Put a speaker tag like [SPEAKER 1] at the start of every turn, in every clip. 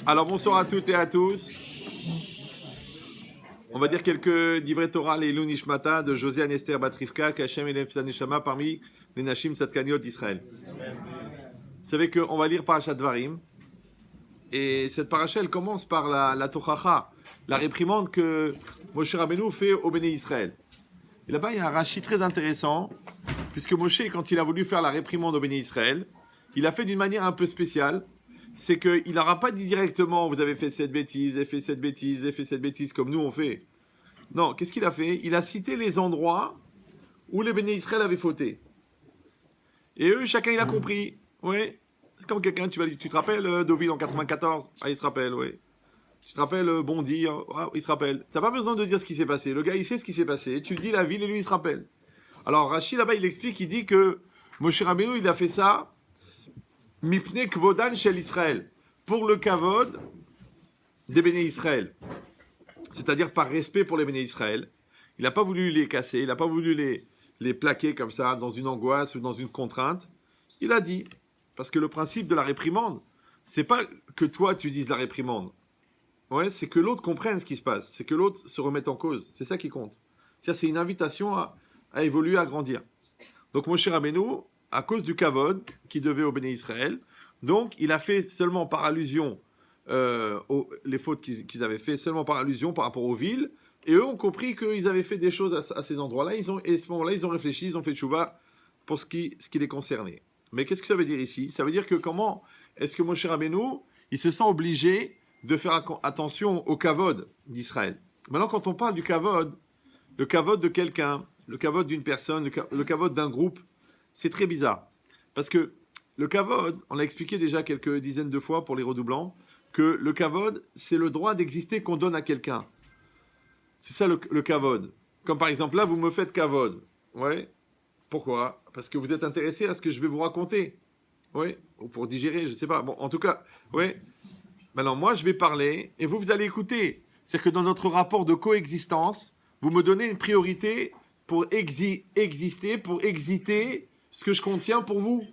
[SPEAKER 1] Alors bonsoir à toutes et à tous. On va dire quelques divrei Torah les Nishmata de José Anester Batrivka, Kachem Elef Saneshama parmi les Nashim Satkaniot d'Israël. Vous savez qu'on va lire Parashat Dvarim. Et cette paracha, elle commence par la Tochacha, la réprimande que Moshe Rabbeinu fait au Béné Israël. Et là-bas, il y a un rachis très intéressant, puisque Moshe, quand il a voulu faire la réprimande au Béné Israël, il a fait d'une manière un peu spéciale. C'est qu'il n'aura pas dit directement « vous avez fait cette bêtise, vous avez fait cette bêtise, vous avez fait cette bêtise » comme nous on fait. Non, qu'est-ce qu'il a fait? Il a cité les endroits où les Béné Israël avaient fauté. Et eux, chacun il a compris. Oui. C'est comme quelqu'un, tu te rappelles Deauville en 94? Ah, il se rappelle, oui. Tu te rappelles Bondy? Ah, il se rappelle. Tu n'as pas besoin de dire ce qui s'est passé. Le gars, il sait ce qui s'est passé. Tu lui dis la ville et lui, il se rappelle. Alors, Rachid, là-bas, il explique, il dit que Moshe Rabbeinu, il a fait ça Mipne Kvodan Shel Israël, pour le Kavod des Béné Israël. C'est-à-dire par respect pour les Béné Israël. Il n'a pas voulu les casser, il n'a pas voulu les plaquer comme ça, dans une angoisse ou dans une contrainte. Il a dit, parce que le principe de la réprimande, c'est pas que toi tu dises la réprimande. Ouais, c'est que l'autre comprenne ce qui se passe, c'est que l'autre se remette en cause. C'est ça qui compte. C'est-à-dire, c'est une invitation à évoluer, à grandir. Donc Moshe Rabbeinu, à cause du kavod qui devait au Béné Israël, donc il a fait seulement par allusion les fautes qu'ils avaient fait, seulement par allusion par rapport aux villes, et eux ont compris qu'ils avaient fait des choses à ces endroits-là, et à ce moment-là, ils ont réfléchi, ils ont fait tchouva pour ce qui les concernait. Mais qu'est-ce que ça veut dire ici? Ça veut dire que comment est-ce que Moshe Rabbeinu, il se sent obligé de faire attention au kavod d'Israël? Maintenant, quand on parle du kavod, le kavod de quelqu'un, le kavod d'une personne, le kavod d'un groupe, c'est très bizarre. Parce que le kavod, on l'a expliqué déjà quelques dizaines de fois pour les redoublants, que le kavod, c'est le droit d'exister qu'on donne à quelqu'un. C'est ça le kavod. Comme par exemple là, vous me faites kavod. Ouais. Pourquoi? Parce que vous êtes intéressé à ce que je vais vous raconter. Oui. Ou pour digérer, je ne sais pas. Bon, en tout cas, oui. Maintenant, moi, je vais parler et vous allez écouter. C'est que dans notre rapport de coexistence, vous me donnez une priorité pour exister, pour exiter ce que je contiens pour vous.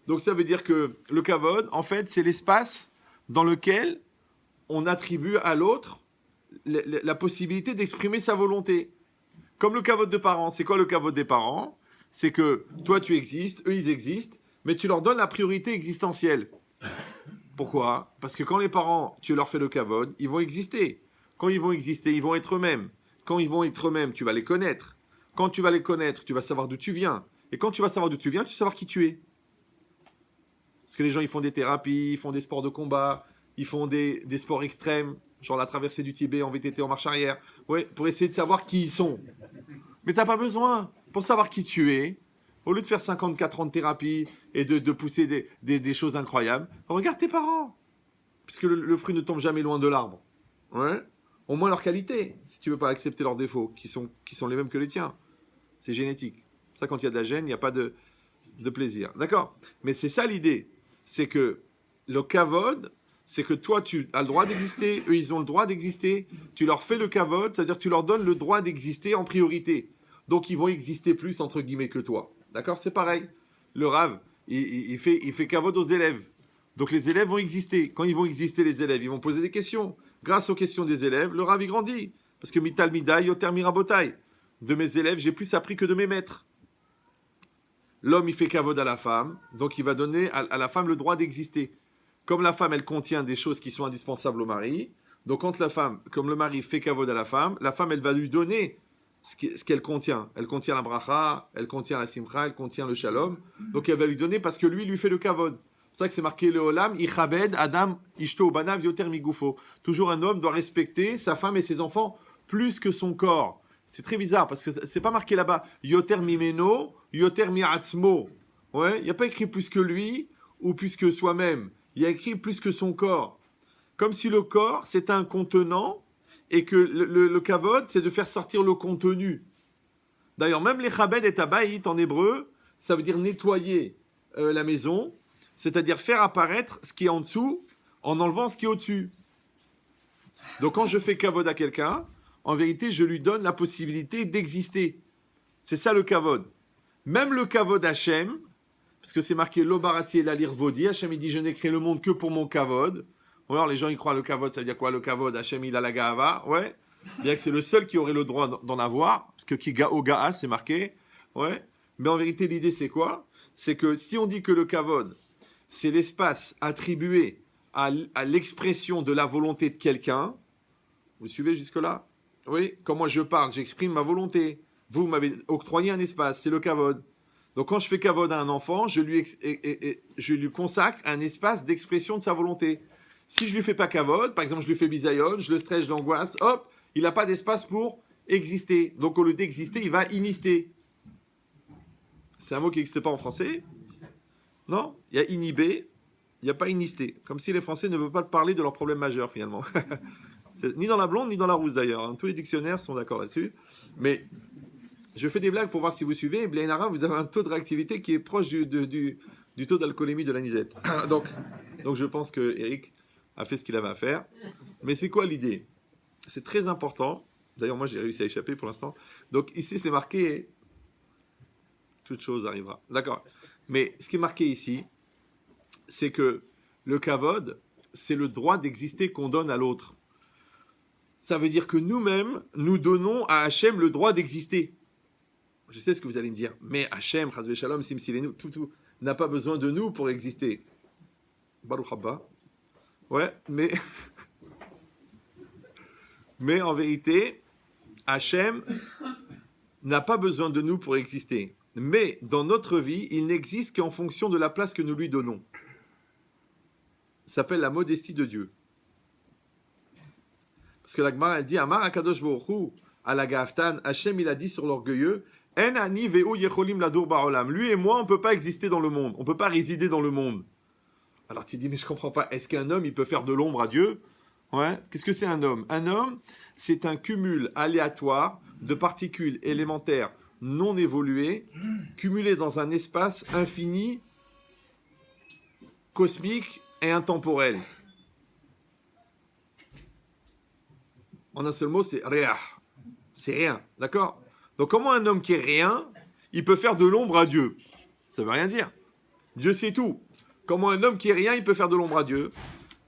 [SPEAKER 1] Donc ça veut dire que le kavod, en fait, c'est l'espace dans lequel on attribue à l'autre la possibilité d'exprimer sa volonté. Comme le kavod de parents. C'est quoi le kavod des parents? C'est que toi, tu existes, eux, ils existent, mais tu leur donnes la priorité existentielle. Pourquoi? Parce que quand les parents, tu leur fais le kavod, ils vont exister. Quand ils vont exister, ils vont être eux-mêmes. Quand ils vont être eux-mêmes, tu vas les connaître. Quand tu vas les connaître, tu vas savoir d'où tu viens. Et quand tu vas savoir d'où tu viens, tu vas savoir qui tu es. Parce que les gens, ils font des thérapies, ils font des sports de combat, ils font des sports extrêmes, genre la traversée du Tibet en VTT en marche arrière, ouais, pour essayer de savoir qui ils sont. Mais t'as pas besoin. Pour savoir qui tu es, au lieu de faire 54 ans de thérapie et de pousser des choses incroyables, regarde tes parents. Puisque le fruit ne tombe jamais loin de l'arbre. Ouais. Au moins leur qualité, si tu veux pas accepter leurs défauts, qui sont les mêmes que les tiens. C'est génétique. Ça, quand il y a de la gêne, il n'y a pas de plaisir. D'accord? Mais c'est ça l'idée. C'est que le kavod, c'est que toi, tu as le droit d'exister, eux, ils ont le droit d'exister. Tu leur fais le kavod, c'est-à-dire que tu leur donnes le droit d'exister en priorité. Donc, ils vont exister plus, entre guillemets, que toi. D'accord? C'est pareil. Le Rav, il fait kavod aux élèves. Donc, les élèves vont exister. Quand ils vont exister, les élèves, ils vont poser des questions. Grâce aux questions des élèves, le Rav, il grandit. Parce que mital midai, yoter mirabotai. De mes élèves, j'ai plus appris que de mes maîtres. L'homme, il fait kavod à la femme, donc il va donner à la femme le droit d'exister. Comme la femme, elle contient des choses qui sont indispensables au mari, donc quand la femme, comme le mari fait kavod à la femme, elle va lui donner ce qu'elle contient. Elle contient la bracha, elle contient la simcha, elle contient le shalom, donc elle va lui donner parce que lui fait le kavod. C'est ça que c'est marqué le olam, ichabed, adam, ishto, banav, yoter migufo. Toujours un homme doit respecter sa femme et ses enfants plus que son corps. C'est très bizarre parce que c'est pas marqué là-bas yoter mimeno, yoter mi'atzmo. Ouais, il n'y a pas écrit plus que lui ou plus que soi-même. Il y a écrit plus que son corps. Comme si le corps c'est un contenant et que le kavod c'est de faire sortir le contenu. D'ailleurs, même les chabed et tabaït en hébreu, ça veut dire nettoyer la maison, c'est-à-dire faire apparaître ce qui est en dessous en enlevant ce qui est au-dessus. Donc quand je fais kavod à quelqu'un, en vérité, je lui donne la possibilité d'exister. C'est ça le kavod. Même le kavod Hachem, parce que c'est marqué l'obarati et la lirvodi, Hachem il dit je n'ai créé le monde que pour mon kavod. Ou alors les gens ils croient le kavod, ça veut dire quoi le kavod? Hachem il a la ga'ava, ouais. Bien que c'est le seul qui aurait le droit d'en avoir, parce que qui au ga'a c'est marqué, ouais. Mais en vérité l'idée c'est quoi? C'est que si on dit que le kavod c'est l'espace attribué à l'expression de la volonté de quelqu'un, vous suivez jusque-là? Oui, quand moi je parle, j'exprime ma volonté. Vous m'avez octroyé un espace, c'est le kavod. Donc quand je fais kavod à un enfant, je lui consacre un espace d'expression de sa volonté. Si je lui fais pas kavod, par exemple je lui fais bisayon, je le stresse, je l'angoisse, hop, il n'a pas d'espace pour exister. Donc au lieu d'exister, il va inister. C'est un mot qui n'existe pas en français. Non, il y a inhibé, il n'y a pas inister. Comme si les Français ne veulent pas parler de leurs problèmes majeurs finalement. Ni dans la blonde, ni dans la rousse d'ailleurs. Tous les dictionnaires sont d'accord là-dessus. Mais je fais des blagues pour voir si vous suivez. Blaine Ara, vous avez un taux de réactivité qui est proche du taux d'alcoolémie de l'anisette. donc je pense que Eric a fait ce qu'il avait à faire. Mais c'est quoi l'idée? C'est très important. D'ailleurs, moi, j'ai réussi à échapper pour l'instant. Donc ici, c'est marqué toute chose arrivera. D'accord. Mais ce qui est marqué ici, c'est que le kavod, c'est le droit d'exister qu'on donne à l'autre. Ça veut dire que nous-mêmes, nous donnons à Hachem le droit d'exister. Je sais ce que vous allez me dire, mais Hachem, Chazve Shalom, Simsilenu, tout, n'a pas besoin de nous pour exister. Baruch Haba. Ouais, mais en vérité, Hachem n'a pas besoin de nous pour exister. Mais dans notre vie, il n'existe qu'en fonction de la place que nous lui donnons. Ça s'appelle la modestie de Dieu. Parce que la Gemara, elle dit, Amar Akadosh Baruch Hu, à la Gaftan, Hachem, il a dit sur l'orgueilleux, En ani ve'u yecholim ladur ba'olam. Lui et moi, on ne peut pas exister dans le monde. On ne peut pas résider dans le monde. Alors tu dis, mais je ne comprends pas. Est-ce qu'un homme, il peut faire de l'ombre à Dieu? Ouais. Qu'est-ce que c'est un homme? Un homme, c'est un cumul aléatoire de particules élémentaires non évoluées, cumulées dans un espace infini, cosmique et intemporel. En un seul mot, c'est rien. C'est rien, d'accord? Donc comment un homme qui est rien, il peut faire de l'ombre à Dieu? Ça veut rien dire. Dieu sait tout. Comment un homme qui est rien, il peut faire de l'ombre à Dieu?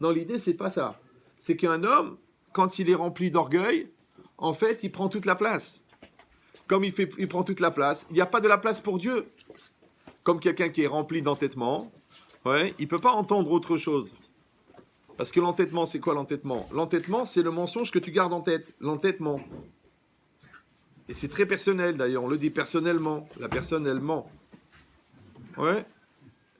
[SPEAKER 1] Non, l'idée, c'est pas ça. C'est qu'un homme, quand il est rempli d'orgueil, en fait, il prend toute la place. Comme il prend toute la place, il n'y a pas de la place pour Dieu. Comme quelqu'un qui est rempli d'entêtement, ouais, il ne peut pas entendre autre chose. Parce que l'entêtement, c'est quoi l'entêtement? L'entêtement, c'est le mensonge que tu gardes en tête. L'entêtement. Et c'est très personnel d'ailleurs, on le dit personnellement. La personne, elle ment. Ouais.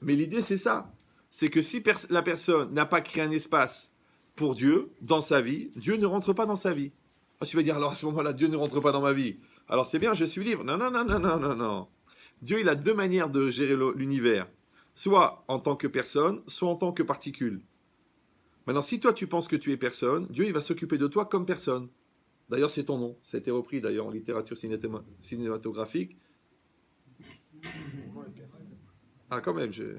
[SPEAKER 1] Mais l'idée, c'est ça. C'est que si la personne n'a pas créé un espace pour Dieu dans sa vie, Dieu ne rentre pas dans sa vie. Ah, tu vas dire, alors à ce moment-là, Dieu ne rentre pas dans ma vie. Alors c'est bien, je suis libre. Non, non, non, non, non, non, non. Dieu, il a deux manières de gérer l'univers. Soit en tant que personne, soit en tant que particule. Maintenant, si toi, tu penses que tu es personne, Dieu, il va s'occuper de toi comme personne. D'ailleurs, c'est ton nom. Ça a été repris, d'ailleurs, en littérature cinématographique. Ah, quand même, j'ai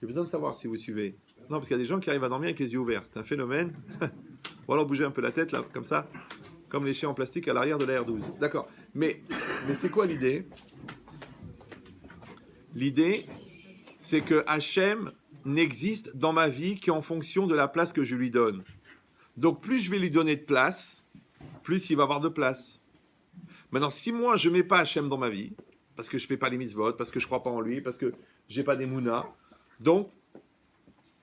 [SPEAKER 1] besoin de savoir si vous suivez. Non, parce qu'il y a des gens qui arrivent à dormir avec les yeux ouverts. C'est un phénomène. Ou alors bouger un peu la tête, là, comme ça. Comme les chiens en plastique à l'arrière de la R12. D'accord. Mais c'est quoi l'idée? L'idée, c'est que Hachem n'existe dans ma vie qu'en fonction de la place que je lui donne. Donc, plus je vais lui donner de place, plus il va avoir de place. Maintenant, si moi, je ne mets pas Hachem dans ma vie, parce que je ne fais pas les mitzvot, parce que je ne crois pas en lui, parce que je n'ai pas d'émouna, donc,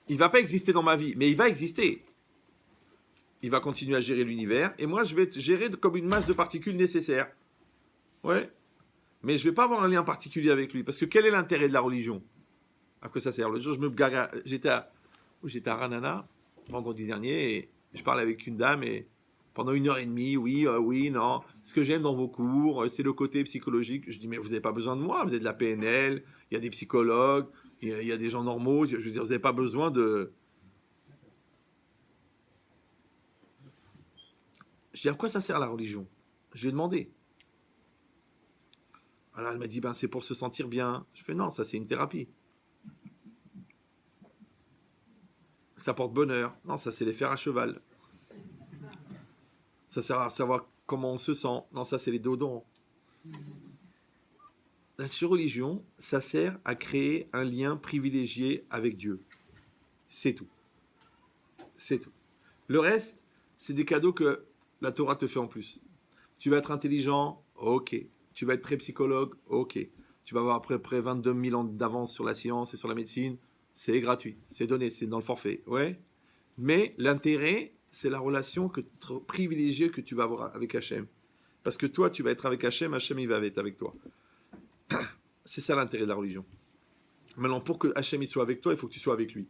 [SPEAKER 1] il ne va pas exister dans ma vie, mais il va exister. Il va continuer à gérer l'univers, et moi, je vais être géré comme une masse de particules nécessaires. Ouais. Mais je ne vais pas avoir un lien particulier avec lui, parce que quel est l'intérêt de la religion? À quoi ça sert? Le jour, j'étais à Ranana, vendredi dernier, et je parlais avec une dame, et pendant 1h30, oui, non, ce que j'aime dans vos cours, c'est le côté psychologique. Je dis, mais vous n'avez pas besoin de moi, vous êtes de la PNL, il y a des psychologues, il y a des gens normaux, je veux dire, vous n'avez pas besoin de... Je dis, à quoi ça sert la religion? Je lui ai demandé. Alors elle m'a dit, c'est pour se sentir bien. Je fais, non, ça c'est une thérapie. Ça porte bonheur. Non, ça c'est les fers à cheval. Ça sert à savoir comment on se sent. Non, ça c'est les déodorants. La religion, ça sert à créer un lien privilégié avec Dieu. C'est tout. C'est tout. Le reste, c'est des cadeaux que la Torah te fait en plus. Tu vas être intelligent, ok. Tu vas être très psychologue, ok. Tu vas avoir à peu près 22 000 ans d'avance sur la science et sur la médecine, c'est gratuit, c'est donné, c'est dans le forfait, ouais. Mais l'intérêt, c'est la relation privilégiée que tu vas avoir avec Hachem. Parce que toi, tu vas être avec Hachem, Hachem, il va être avec toi. C'est ça l'intérêt de la religion. Maintenant, pour que Hachem il soit avec toi, il faut que tu sois avec lui.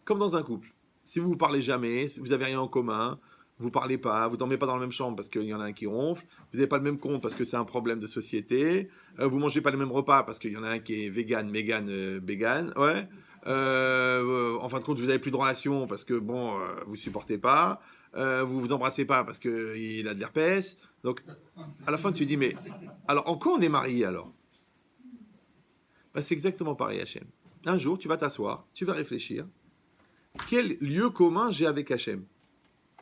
[SPEAKER 1] Comme dans un couple. Si vous ne parlez jamais, si vous n'avez rien en commun, vous ne parlez pas, vous ne dormez pas dans la même chambre parce qu'il y en a un qui ronfle, vous n'avez pas le même compte parce que c'est un problème de société, vous ne mangez pas le même repas parce qu'il y en a un qui est vegan, bégan, ouais. En fin de compte, vous n'avez plus de relation parce que, bon, vous ne supportez pas, vous vous embrassez pas parce qu'il a de l'herpès. Donc, à la fin, tu dis, mais alors, en quoi on est mariés alors? Ben, c'est exactement pareil, Hachem. Un jour, tu vas t'asseoir, tu vas réfléchir. Quel lieu commun j'ai avec Hachem?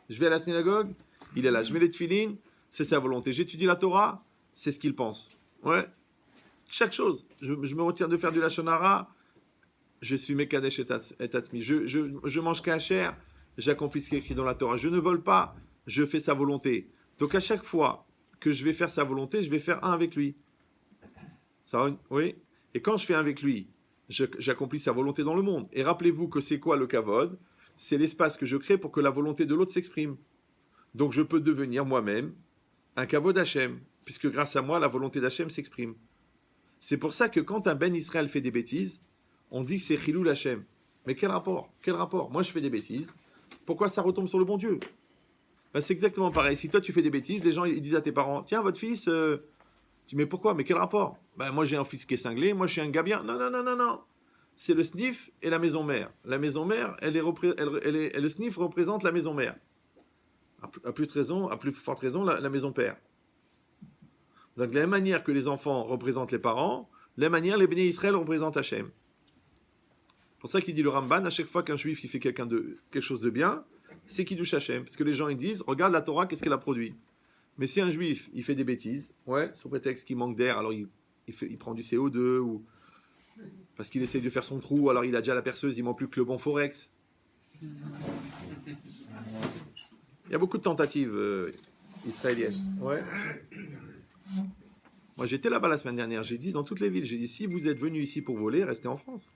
[SPEAKER 1] Je vais à la synagogue, il est là. Je mets les tefilines, c'est sa volonté. J'étudie la Torah, c'est ce qu'il pense. Ouais. Chaque chose. Je me retire de faire du Lashon Hara, je suis Mekadesh et Tatzmi. Je mange kasher, j'accomplis ce qui est écrit dans la Torah. Je ne vole pas, je fais sa volonté. Donc à chaque fois que je vais faire sa volonté, je vais faire un avec lui. Ça va? Oui. Et quand je fais un avec lui, j'accomplis sa volonté dans le monde. Et rappelez-vous que c'est quoi le kavod? C'est l'espace que je crée pour que la volonté de l'autre s'exprime. Donc je peux devenir moi-même un kavod Hachem, puisque grâce à moi, la volonté d'Hachem s'exprime. C'est pour ça que quand un Ben Israël fait des bêtises, on dit que c'est Chilul Hachem. Mais quel rapport? Quel rapport? Moi je fais des bêtises, pourquoi ça retombe sur le bon Dieu? Ben, c'est exactement pareil. Si toi tu fais des bêtises, les gens ils disent à tes parents, tiens votre fils, tu dis mais pourquoi? Mais quel rapport? Ben moi j'ai un fils qui est cinglé, moi je suis un gars bien. Non, non, non, non, non. C'est le snif et la maison mère. La maison mère, le snif représente la maison mère. À plus forte raison, la maison père. Donc de la même manière que les enfants représentent les parents, de la même manière les bénis Israël représentent Hachem. C'est pour ça qu'il dit le Ramban, à chaque fois qu'un juif il fait quelque chose de bien, c'est qu'il touche Hachem. Parce que les gens ils disent, regarde la Torah, qu'est-ce qu'elle a produit. Mais si un juif il fait des bêtises, ouais, sous prétexte qu'il manque d'air, alors il prend du CO2 ou parce qu'il essaye de faire son trou, alors il a déjà la perceuse, il manque plus que le bon forex. Il y a beaucoup de tentatives israéliennes. Ouais. Moi j'étais là-bas la semaine dernière, j'ai dit dans toutes les villes, j'ai dit si vous êtes venus ici pour voler, restez en France.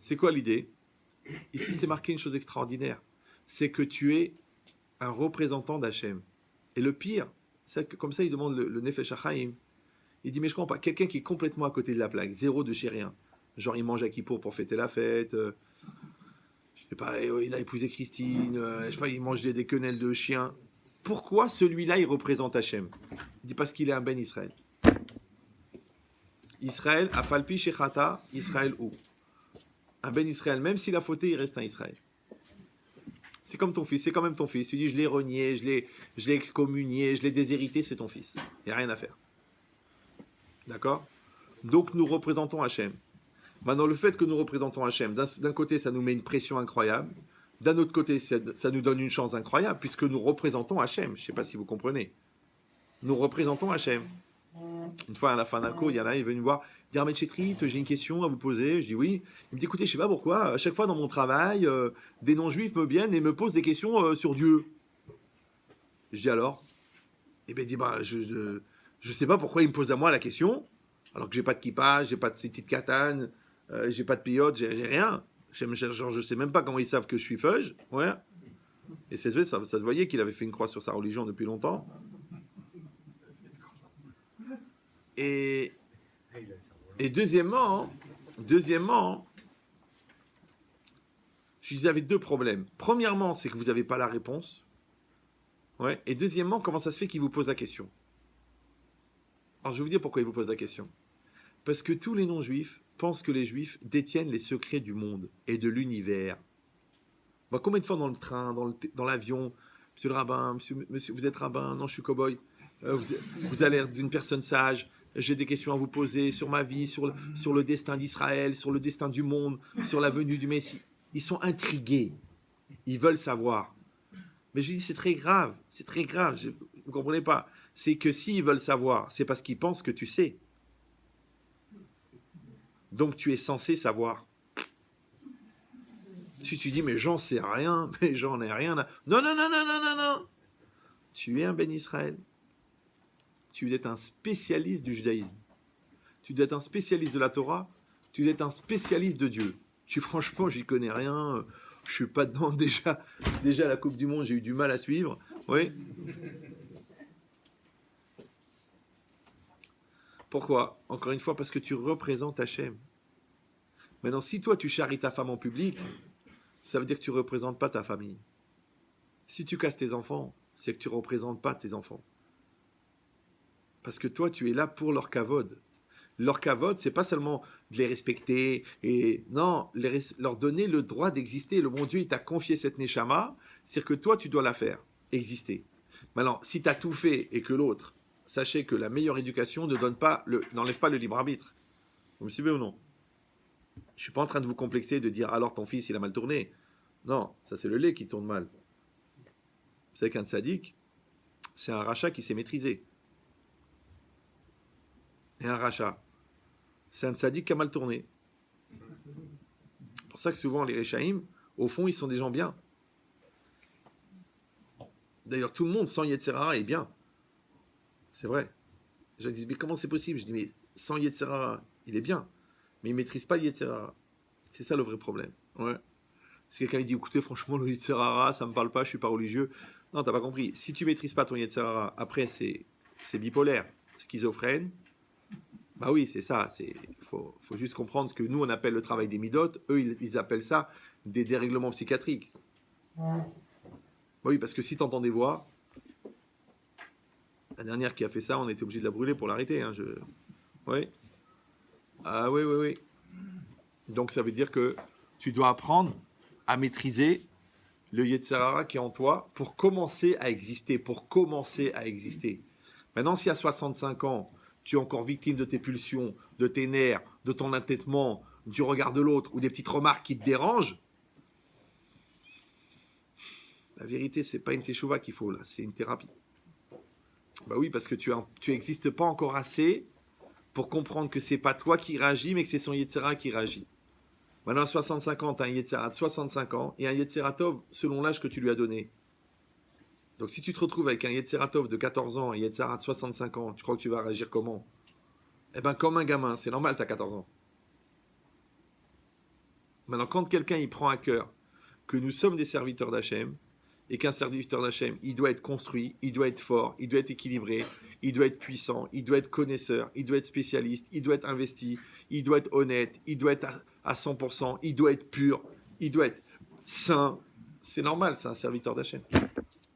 [SPEAKER 1] C'est quoi l'idée? Ici c'est marqué une chose extraordinaire, c'est que tu es un représentant d'Hachem. Et le pire, c'est que comme ça il demande le Nefesh HaChaim. Il dit mais je comprends pas, quelqu'un qui est complètement à côté de la plaque, zéro de chez rien, genre il mange à Kippour pour fêter la fête, je sais pas, il a épousé Christine, je sais pas, il mange des quenelles de chiens. Pourquoi celui-là il représente Hachem? Il dit parce qu'il est un Ben Israël. Israël, Afalpi Shechata, Israël ou. Un Ben Israël, même s'il a fauté, il reste un Israël. C'est comme ton fils, c'est quand même ton fils. Tu dis je l'ai renié, je l'ai excommunié, je l'ai déshérité, c'est ton fils. Il n'y a rien à faire. D'accord? Donc nous représentons Hachem. Maintenant, le fait que nous représentons Hachem, d'un côté, ça nous met une pression incroyable. D'un autre côté, ça nous donne une chance incroyable, puisque nous représentons Hachem. Je ne sais pas si vous comprenez. Nous représentons Hachem. Une fois, à la fin d'un cours, il y en a un, il est venu me voir. Il dit, Ahmed Chetrit, j'ai une question à vous poser. Je dis oui. Il me dit, écoutez, je ne sais pas pourquoi, à chaque fois dans mon travail, des non-juifs me viennent et me posent des questions sur Dieu. Je dis alors? Et bien, il dit, bah, je ne sais pas pourquoi il me pose à moi la question, alors que j'ai pas de kippa, j'ai pas de petite katane, j'ai pas de piote, j'ai rien. Je sais même pas comment ils savent que je suis feuge. Ouais. Et ça se voyait qu'il avait fait une croix sur sa religion depuis longtemps. Et deuxièmement, je disais avec deux problèmes. Premièrement, c'est que vous n'avez pas la réponse. Ouais. Et deuxièmement, comment ça se fait qu'il vous pose la question? Alors je vais vous dire pourquoi il vous pose la question. Parce que tous les non-juifs pensent que les juifs détiennent les secrets du monde et de l'univers. Bah, combien de fois dans le train, dans l'avion, monsieur le rabbin, monsieur, vous êtes rabbin? Non, je suis cow-boy. Vous avez l'air d'une personne sage. J'ai des questions à vous poser sur ma vie, sur le destin d'Israël, sur le destin du monde, sur la venue du Messie. Ils sont intrigués. Ils veulent savoir. Mais je dis, c'est très grave. C'est très grave. Vous ne comprenez pas. C'est que s'ils veulent savoir, c'est parce qu'ils pensent que tu sais. Donc tu es censé savoir. Si tu dis, mais j'en sais rien, mais j'en ai rien à... Non, non, non, non, non, non, non. Tu es un Ben Israël. Tu dois être un spécialiste du judaïsme. Tu dois être un spécialiste de la Torah. Tu dois être un spécialiste de Dieu. Franchement, j'y connais rien. Je suis pas dedans. Déjà la Coupe du Monde, j'ai eu du mal à suivre. Oui. Pourquoi? Encore une fois, parce que tu représentes Hachem. Maintenant, si toi, tu charries ta femme en public, ça veut dire que tu ne représentes pas ta famille. Si tu casses tes enfants, c'est que tu ne représentes pas tes enfants. Parce que toi, tu es là pour leur kavod. Leur kavod, c'est pas seulement de les respecter, et non, leur donner le droit d'exister. Le bon Dieu, il t'a confié cette neshama, c'est que toi, tu dois la faire exister. Maintenant, si tu as tout fait et que l'autre, sachez que la meilleure éducation n'enlève pas le libre arbitre. Vous me suivez ou non? Je ne suis pas en train de vous complexer, de dire alors ton fils il a mal tourné. Non, ça c'est le lait qui tourne mal. Vous savez qu'un tzaddik, c'est un rachat qui s'est maîtrisé. Et un rachat, c'est un tzaddik qui a mal tourné. C'est pour ça que souvent les rechaïm, au fond, ils sont des gens bien. D'ailleurs, tout le monde sans Yetzer Hara est bien. C'est vrai. Les gens disent, mais comment c'est possible? Je dis, mais sans Yetzer Hara, il est bien. Mais il ne maîtrise pas le Yetzer Hara. C'est ça le vrai problème. Ouais. Si quelqu'un dit, écoutez, franchement, le Yetzer Hara, ça ne me parle pas, je ne suis pas religieux. Non, tu n'as pas compris. Si tu ne maîtrises pas ton Yetzer Hara, après, c'est bipolaire, schizophrène. Bah oui, c'est ça. Faut juste comprendre ce que nous, on appelle le travail des midotes. Eux, ils appellent ça des dérèglements psychiatriques. Bah oui, parce que si tu entends des voix, la dernière qui a fait ça, on était obligé de la brûler pour l'arrêter. Hein, Oui. Ah oui, oui, oui. Donc ça veut dire que tu dois apprendre à maîtriser le Yetzer Hara qui est en toi pour commencer à exister, Maintenant, si à 65 ans, tu es encore victime de tes pulsions, de tes nerfs, de ton entêtement, du regard de l'autre ou des petites remarques qui te dérangent, la vérité, c'est pas une teshuva qu'il faut là, c'est une thérapie. Bah oui, parce que tu n'existes pas encore assez pour comprendre que c'est pas toi qui réagis, mais que c'est son Yetzer Hara qui réagit. Maintenant, à 65 ans, tu as un Yetzer Hara de 65 ans et un Yetzer Hara Tov selon l'âge que tu lui as donné. Donc, si tu te retrouves avec un Yetzer Hara Tov de 14 ans et un Yetzer Hara de 65 ans, tu crois que tu vas réagir comment? Eh bien, comme un gamin, c'est normal, tu as 14 ans. Maintenant, quand quelqu'un il prend à cœur que nous sommes des serviteurs d'Hachem et qu'un serviteur d'Hachem, il doit être construit, il doit être fort, il doit être équilibré, il doit être puissant, il doit être connaisseur, il doit être spécialiste, il doit être investi, il doit être honnête, il doit être à 100%, il doit être pur, il doit être saint. C'est normal, c'est un serviteur d'Hachem.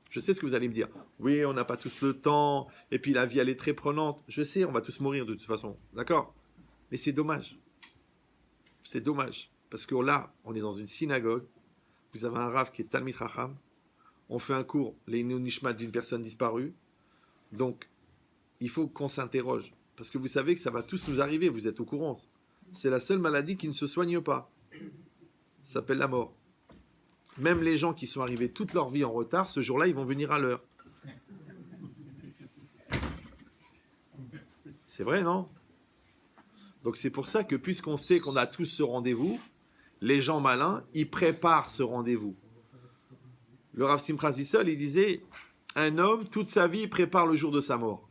[SPEAKER 1] Je sais ce que vous allez me dire. Oui, on n'a pas tous le temps, et puis la vie, elle est très prenante. Je sais, on va tous mourir de toute façon. D'accord? Mais c'est dommage. C'est dommage. Parce que là, on est dans une synagogue. Vous avez un rav qui est Talmid Chacham. On fait un cours, les nishmat d'une personne disparue. Donc, il faut qu'on s'interroge. Parce que vous savez que ça va tous nous arriver, vous êtes au courant. C'est la seule maladie qui ne se soigne pas. Ça s'appelle la mort. Même les gens qui sont arrivés toute leur vie en retard, ce jour-là, ils vont venir à l'heure. C'est vrai, non? Donc c'est pour ça que puisqu'on sait qu'on a tous ce rendez-vous, les gens malins, ils préparent ce rendez-vous. Le Rav Simcha Zissel, il disait, un homme, toute sa vie, prépare le jour de sa mort.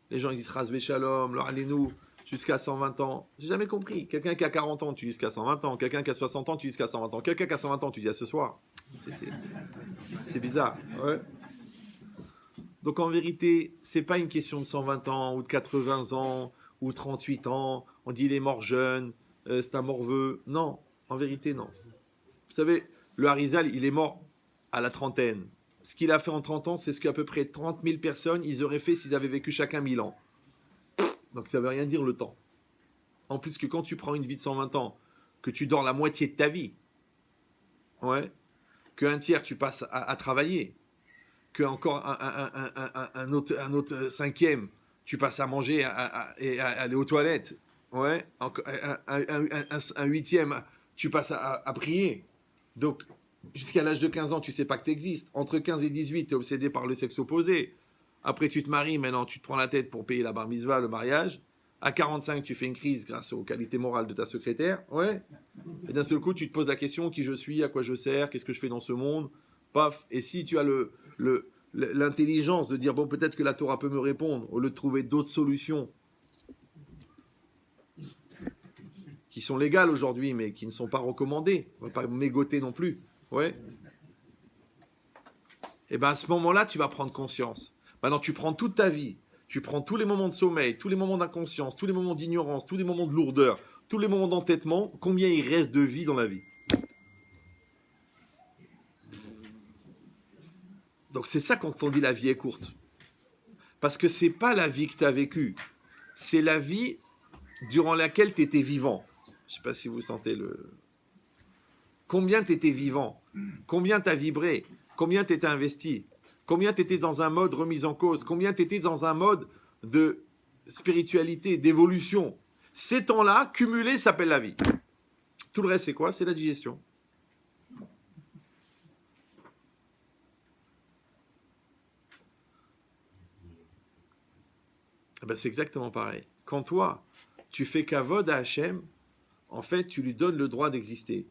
[SPEAKER 1] Les gens ils disent, Razvé Shalom, leur allez-nous, jusqu'à 120 ans. J'ai jamais compris. Quelqu'un qui a 40 ans, tu dis jusqu'à 120 ans. Quelqu'un qui a 60 ans, tu dis jusqu'à 120 ans. Quelqu'un qui a 120 ans, tu dis à ce soir. C'est bizarre. Ouais. Donc en vérité, c'est pas une question de 120 ans, ou de 80 ans, ou 38 ans. On dit il est mort jeune, c'est un morveux. Non, en vérité, non. Vous savez, le Harizal, il est mort à la trentaine. Ce qu'il a fait en 30 ans, c'est ce qu'à peu près 30 000 personnes, ils auraient fait s'ils avaient vécu chacun 1000 ans. Donc ça ne veut rien dire le temps. En plus que quand tu prends une vie de 120 ans, que tu dors la moitié de ta vie, ouais, qu'un tiers tu passes à travailler, que encore un autre cinquième, tu passes à manger et à aller aux toilettes, ouais, un huitième, tu passes à prier. Donc jusqu'à l'âge de 15 ans, tu ne sais pas que tu existes. Entre 15 et 18, tu es obsédé par le sexe opposé. Après, tu te maries, maintenant, tu te prends la tête pour payer la bar mitzvah, le mariage. À 45, tu fais une crise grâce aux qualités morales de ta secrétaire. Ouais. Et d'un seul coup, tu te poses la question qui je suis, à quoi je sers, qu'est-ce que je fais dans ce monde. Paf. Et si tu as l'intelligence de dire, bon, peut-être que la Torah peut me répondre, au lieu de trouver d'autres solutions qui sont légales aujourd'hui, mais qui ne sont pas recommandées, on ne va pas mégoter non plus. Ouais. Et bien à ce moment-là, tu vas prendre conscience. Maintenant, tu prends toute ta vie. Tu prends tous les moments de sommeil, tous les moments d'inconscience, tous les moments d'ignorance, tous les moments de lourdeur, tous les moments d'entêtement, combien il reste de vie dans la vie. Donc c'est ça quand on dit la vie est courte. Parce que c'est pas la vie que tu as vécue, c'est la vie durant laquelle tu étais vivant. Je ne sais pas si vous sentez le... Combien tu étais vivant, combien tu as vibré, combien tu étais investi, combien tu étais dans un mode remise en cause, combien tu étais dans un mode de spiritualité, d'évolution. Ces temps-là, cumulés, s'appellent la vie. Tout le reste, c'est quoi? C'est la digestion. Eh ben, c'est exactement pareil. Quand toi, tu fais kavod à Hachem, en fait, tu lui donnes le droit d'exister.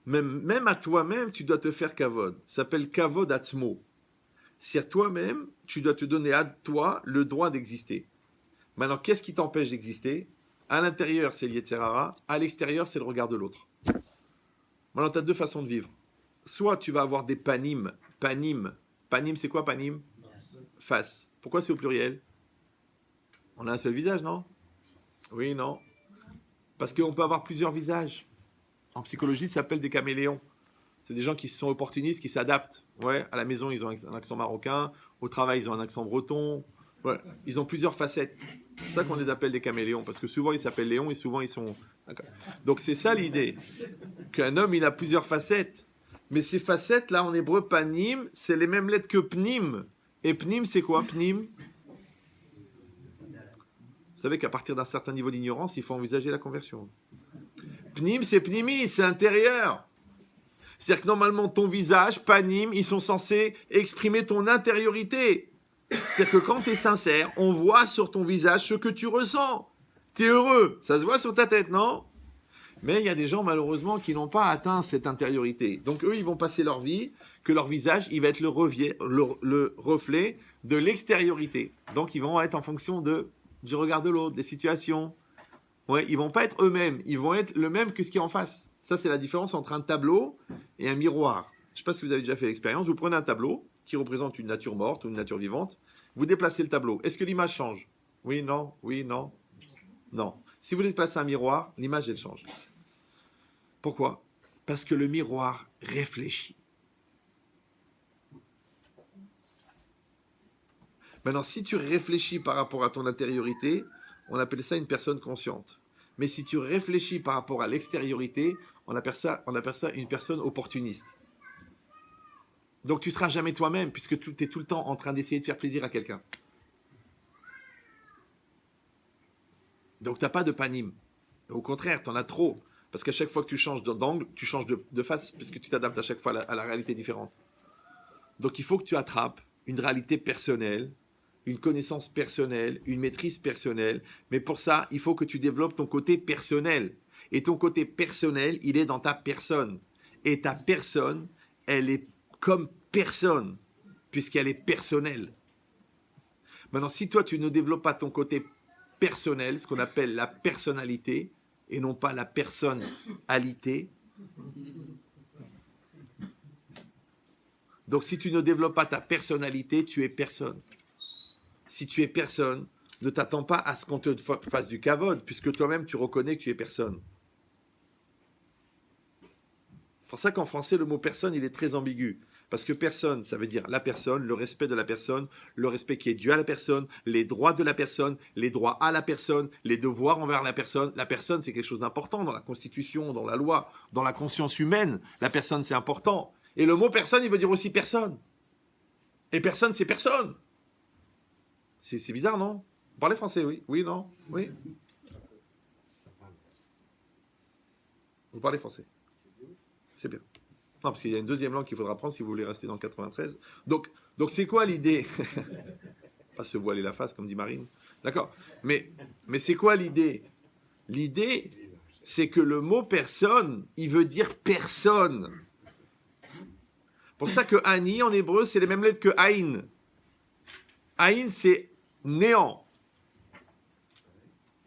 [SPEAKER 1] Même à toi-même, tu dois te faire kavod. Ça s'appelle kavod atzmo. C'est-à-dire toi-même, tu dois te donner à toi le droit d'exister. Maintenant, qu'est-ce qui t'empêche d'exister? À l'intérieur, c'est le Yetzer Hara. À l'extérieur, c'est le regard de l'autre. Maintenant, tu as deux façons de vivre. Soit tu vas avoir des panim. Panim. Panim, c'est quoi panim? Face. Pourquoi c'est au pluriel? On a un seul visage, non? Oui, non. Parce qu'on peut avoir plusieurs visages. En psychologie, ça s'appelle des caméléons. C'est des gens qui sont opportunistes, qui s'adaptent. Ouais, à la maison, ils ont un accent marocain. Au travail, ils ont un accent breton. Ouais, ils ont plusieurs facettes. C'est pour ça qu'on les appelle des caméléons. Parce que souvent, ils s'appellent Léon et souvent, ils sont... Donc, c'est ça l'idée. Qu'un homme, il a plusieurs facettes. Mais ces facettes-là, en hébreu, panim, c'est les mêmes lettres que pnim. Et pnim, c'est quoi, pnim? Vous savez qu'à partir d'un certain niveau d'ignorance, il faut envisager la conversion. Pnim, c'est pnimi, c'est intérieur. C'est-à-dire que normalement, ton visage, panim, ils sont censés exprimer ton intériorité. C'est-à-dire que quand tu es sincère, on voit sur ton visage ce que tu ressens. Tu es heureux, ça se voit sur ta tête, non? Mais il y a des gens, malheureusement, qui n'ont pas atteint cette intériorité. Donc eux, ils vont passer leur vie, que leur visage, il va être le reflet de l'extériorité. Donc ils vont être en fonction du regard de l'autre, des situations. Ouais, ils vont pas être eux-mêmes, ils vont être le même que ce qui est en face. Ça, c'est la différence entre un tableau et un miroir. Je ne sais pas si vous avez déjà fait l'expérience. Vous prenez un tableau qui représente une nature morte ou une nature vivante. Vous déplacez le tableau. Est-ce que l'image change? Oui, non, oui, non, non. Si vous déplacez un miroir, l'image, elle change. Pourquoi? Parce que le miroir réfléchit. Maintenant, si tu réfléchis par rapport à ton intériorité, on appelle ça une personne consciente. Mais si tu réfléchis par rapport à l'extériorité, on appelle ça une personne opportuniste. Donc tu ne seras jamais toi-même, puisque tu es tout le temps en train d'essayer de faire plaisir à quelqu'un. Donc tu n'as pas de panim. Au contraire, tu en as trop. Parce qu'à chaque fois que tu changes d'angle, tu changes de face, parce que tu t'adaptes à chaque fois à la réalité différente. Donc il faut que tu attrapes une réalité personnelle, une connaissance personnelle, une maîtrise personnelle. Mais pour ça, il faut que tu développes ton côté personnel. Et ton côté personnel, il est dans ta personne. Et ta personne, elle est comme personne, puisqu'elle est personnelle. Maintenant, si toi, tu ne développes pas ton côté personnel, ce qu'on appelle la personnalité, et non pas la personnalité, donc si tu ne développes pas ta personnalité, tu es personne. Si tu es personne, ne t'attends pas à ce qu'on te fasse du kavod, puisque toi-même, tu reconnais que tu es personne. C'est pour ça qu'en français, le mot personne, il est très ambigu. Parce que personne, ça veut dire la personne, le respect de la personne, le respect qui est dû à la personne, les droits de la personne, les droits à la personne, les devoirs envers la personne. La personne, c'est quelque chose d'important dans la Constitution, dans la loi, dans la conscience humaine. La personne, c'est important. Et le mot personne, il veut dire aussi personne. Et personne, c'est personne. C'est bizarre, non? Vous parlez français, oui? Oui, non? Oui? Vous parlez français? C'est bien. Non, parce qu'il y a une deuxième langue qu'il faudra apprendre si vous voulez rester dans le 93. Donc c'est quoi l'idée? Pas se voiler la face, comme dit Marine. D'accord. Mais c'est quoi l'idée? L'idée, c'est que le mot personne, il veut dire personne. Pour ça que Ani, en hébreu, c'est les mêmes lettres que Aïn. Aïn, c'est néant.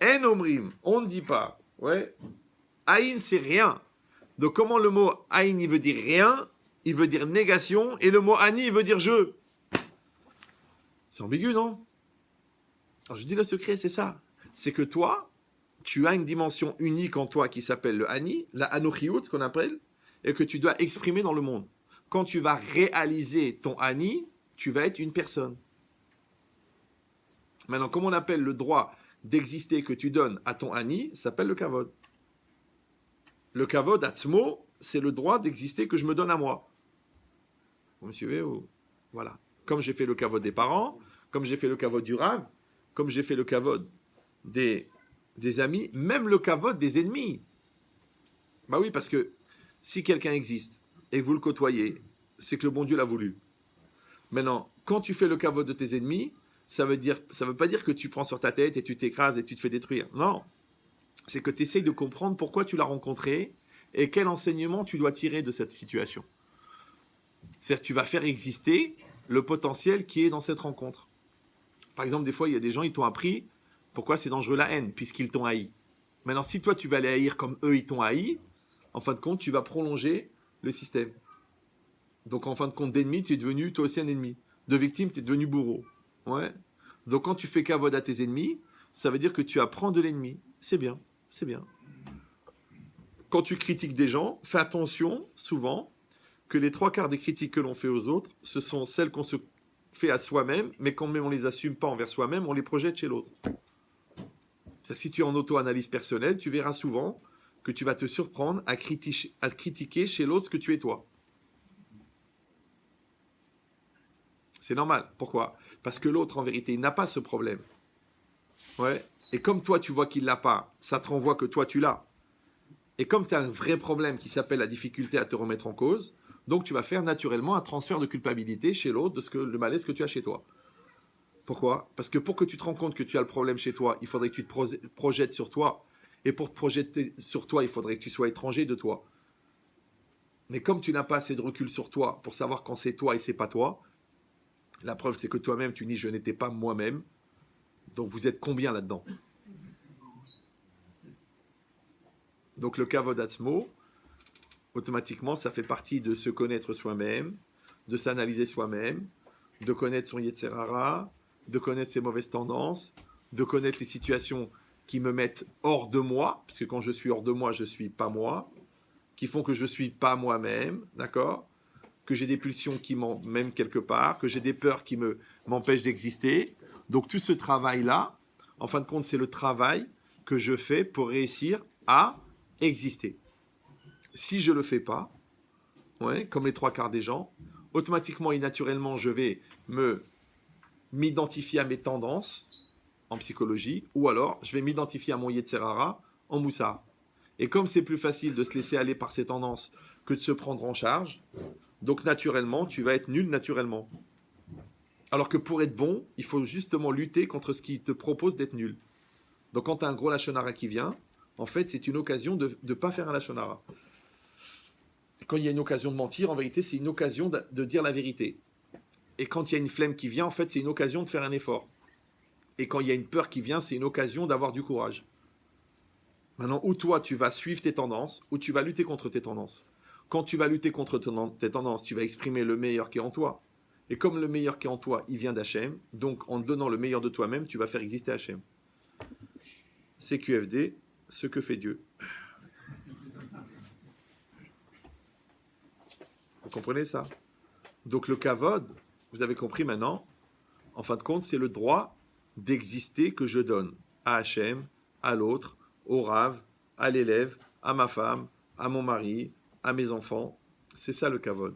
[SPEAKER 1] En omrim, on ne dit pas. Ouais. Aïn, c'est rien. Donc, comment le mot Aïn, il veut dire rien, il veut dire négation, et le mot Ani, il veut dire je. C'est ambigu, non? Alors, je dis le secret, c'est ça. C'est que toi, tu as une dimension unique en toi qui s'appelle le Ani, la Anochiout, ce qu'on appelle, et que tu dois exprimer dans le monde. Quand tu vas réaliser ton Ani, tu vas être une personne. Maintenant, comme on appelle le droit d'exister que tu donnes à ton Ani, ça s'appelle le Kavod. Le Kavod, Atzmo, c'est le droit d'exister que je me donne à moi. Vous me suivez ou... Voilà. Comme j'ai fait le Kavod des parents, comme j'ai fait le Kavod du Rav, comme j'ai fait le Kavod des amis, même le Kavod des ennemis. Bah oui, parce que si quelqu'un existe et que vous le côtoyez, c'est que le bon Dieu l'a voulu. Maintenant, quand tu fais le Kavod de tes ennemis, ça veut pas dire que tu prends sur ta tête et tu t'écrases et tu te fais détruire. Non. C'est que tu essayes de comprendre pourquoi tu l'as rencontré et quel enseignement tu dois tirer de cette situation. C'est-à-dire que tu vas faire exister le potentiel qui est dans cette rencontre. Par exemple, des fois, il y a des gens, ils t'ont appris pourquoi c'est dangereux la haine, puisqu'ils t'ont haï. Maintenant, si toi, tu vas les haïr comme eux, ils t'ont haï, en fin de compte, tu vas prolonger le système. Donc, en fin de compte, d'ennemi, tu es devenu toi aussi un ennemi. De victime, tu es devenu bourreau. Ouais. Donc, quand tu fais kavod à tes ennemis, ça veut dire que tu apprends de l'ennemi. C'est bien, c'est bien. Quand tu critiques des gens, fais attention, souvent, que les 3/4 des critiques que l'on fait aux autres, ce sont celles qu'on se fait à soi-même, mais quand même on les assume pas envers soi-même, on les projette chez l'autre. C'est-à-dire que si tu es en auto-analyse personnelle, tu verras souvent que tu vas te surprendre à critiquer chez l'autre ce que tu es toi. C'est normal. Pourquoi? Parce que l'autre, en vérité, il n'a pas ce problème. Ouais. Et comme toi, tu vois qu'il ne l'a pas, ça te renvoie que toi, tu l'as. Et comme tu as un vrai problème qui s'appelle la difficulté à te remettre en cause, donc tu vas faire naturellement un transfert de culpabilité chez l'autre de le malaise que tu as chez toi. Pourquoi? Parce que pour que tu te rends compte que tu as le problème chez toi, il faudrait que tu te projettes sur toi. Et pour te projeter sur toi, il faudrait que tu sois étranger de toi. Mais comme tu n'as pas assez de recul sur toi pour savoir quand c'est toi et c'est pas toi, la preuve c'est que toi-même tu dis je n'étais pas moi-même. Donc vous êtes combien là-dedans? Donc le kavod atzmo, automatiquement ça fait partie de se connaître soi-même, de s'analyser soi-même, de connaître son yetzer hara, de connaître ses mauvaises tendances, de connaître les situations qui me mettent hors de moi, parce que quand je suis hors de moi, je ne suis pas moi, qui font que je ne suis pas moi-même, d'accord? Que j'ai des pulsions qui m'emmènent quelque part, que j'ai des peurs qui m'empêchent d'exister. Donc tout ce travail-là, en fin de compte, c'est le travail que je fais pour réussir à exister. Si je ne le fais pas, ouais, comme les 3/4 des gens, automatiquement et naturellement, je vais m'identifier à mes tendances en psychologie, ou alors je vais m'identifier à mon yetzer hara en moussar. Et comme c'est plus facile de se laisser aller par ces tendances que de se prendre en charge, donc naturellement, tu vas être nul naturellement. Alors que pour être bon, il faut justement lutter contre ce qui te propose d'être nul. Donc quand tu as un gros lachon hara qui vient, en fait, c'est une occasion de ne pas faire un lachon hara. Quand il y a une occasion de mentir, en vérité, c'est une occasion de dire la vérité. Et quand il y a une flemme qui vient, en fait, c'est une occasion de faire un effort. Et quand il y a une peur qui vient, c'est une occasion d'avoir du courage. Maintenant, ou toi, tu vas suivre tes tendances, ou tu vas lutter contre tes tendances. Quand tu vas lutter contre tes tendances, tu vas exprimer le meilleur qui est en toi. Et comme le meilleur qui est en toi, il vient d'Hachem, donc en donnant le meilleur de toi-même, tu vas faire exister Hachem. CQFD, ce que fait Dieu. Vous comprenez ça? Donc le kavod, vous avez compris maintenant, en fin de compte, c'est le droit d'exister que je donne à Hachem, à l'autre, au Rav, à l'élève, à ma femme, à mon mari, à mes enfants. C'est ça le kavod.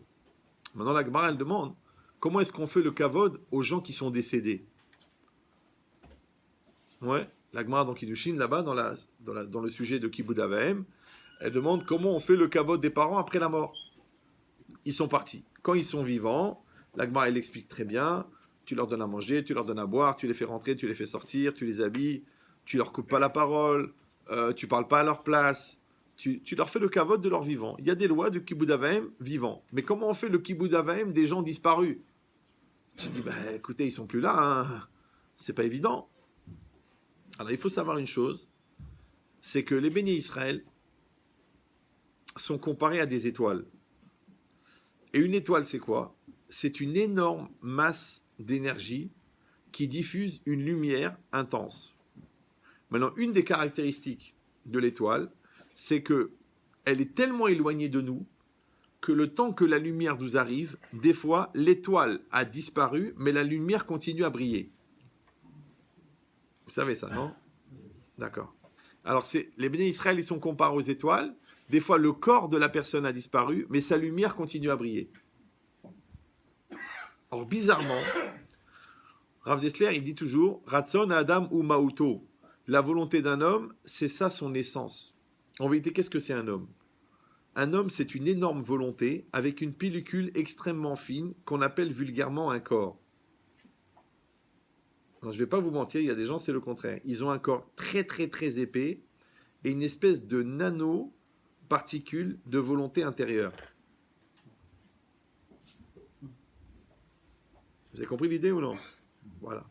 [SPEAKER 1] Maintenant, la Gemara, elle demande, comment est-ce qu'on fait le kavod aux gens qui sont décédés? Ouais, la Gemara dans Kiddushin, là-bas, dans le sujet de Kibud Avahem, elle demande comment on fait le kavod des parents après la mort. Ils sont partis. Quand ils sont vivants, la Gemara, elle explique très bien, Tu leur donnes à manger, tu leur donnes à boire, tu les fais rentrer, tu les fais sortir, tu les habilles, tu leur coupes pas la parole, tu parles pas à leur place, tu leur fais le kavod de leur vivant. Il y a des lois de Kibbout Avaim vivant. Mais comment on fait le Kibbout Avaim des gens disparus? Je dis, bah, écoutez, ils sont plus là, hein. C'est pas évident. Alors il faut savoir une chose, c'est que les bénis Israël sont comparés à des étoiles. Et une étoile, c'est quoi? C'est une énorme masse d'énergie qui diffuse une lumière intense. Maintenant, une des caractéristiques de l'étoile, c'est que elle est tellement éloignée de nous que le temps que la lumière nous arrive, des fois, l'étoile a disparu, mais la lumière continue à briller. Vous savez ça, non? D'accord. Alors, les bénis Israël, ils sont comparés aux étoiles. Des fois, le corps de la personne a disparu, mais sa lumière continue à briller. Or, bizarrement, Rav Dessler, il dit toujours Ratson Adam ou Mauto. La volonté d'un homme, c'est ça son essence. En vérité, qu'est-ce que c'est un homme? Un homme, c'est une énorme volonté avec une pellicule extrêmement fine qu'on appelle vulgairement un corps. Alors, je ne vais pas vous mentir, il y a des gens, c'est le contraire. Ils ont un corps très très très épais et une espèce de nano-particule de volonté intérieure. Vous avez compris l'idée ou non? Voilà.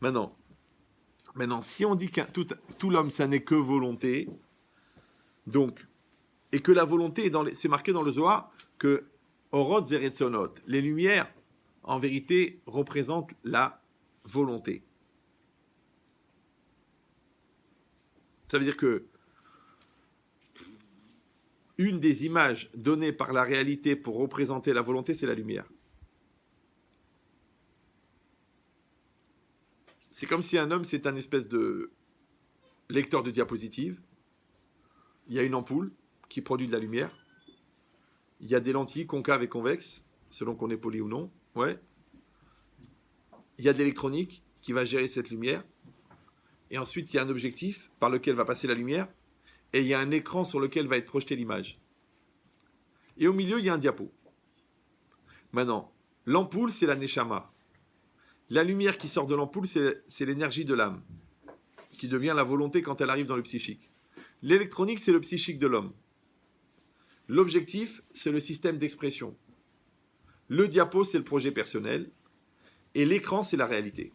[SPEAKER 1] Maintenant, si on dit que tout l'homme, ça n'est que volonté, donc, et que la volonté, c'est marqué dans le Zohar, que Oroth Zeretzonot, les lumières, en vérité, représentent la volonté. Ça veut dire que une des images données par la réalité pour représenter la volonté, c'est la lumière. C'est comme si un homme, c'est un espèce de lecteur de diapositive. Il y a une ampoule qui produit de la lumière. Il y a des lentilles concaves et convexes, selon qu'on est poli ou non. Ouais. Il y a de l'électronique qui va gérer cette lumière. Et ensuite, il y a un objectif par lequel va passer la lumière. Et il y a un écran sur lequel va être projetée l'image. Et au milieu, il y a un diapo. Maintenant, l'ampoule, c'est la neshama. La lumière qui sort de l'ampoule, c'est l'énergie de l'âme, qui devient la volonté quand elle arrive dans le psychique. L'électronique, c'est le psychique de l'homme. L'objectif, c'est le système d'expression. Le diapo, c'est le projet personnel. Et l'écran, c'est la réalité.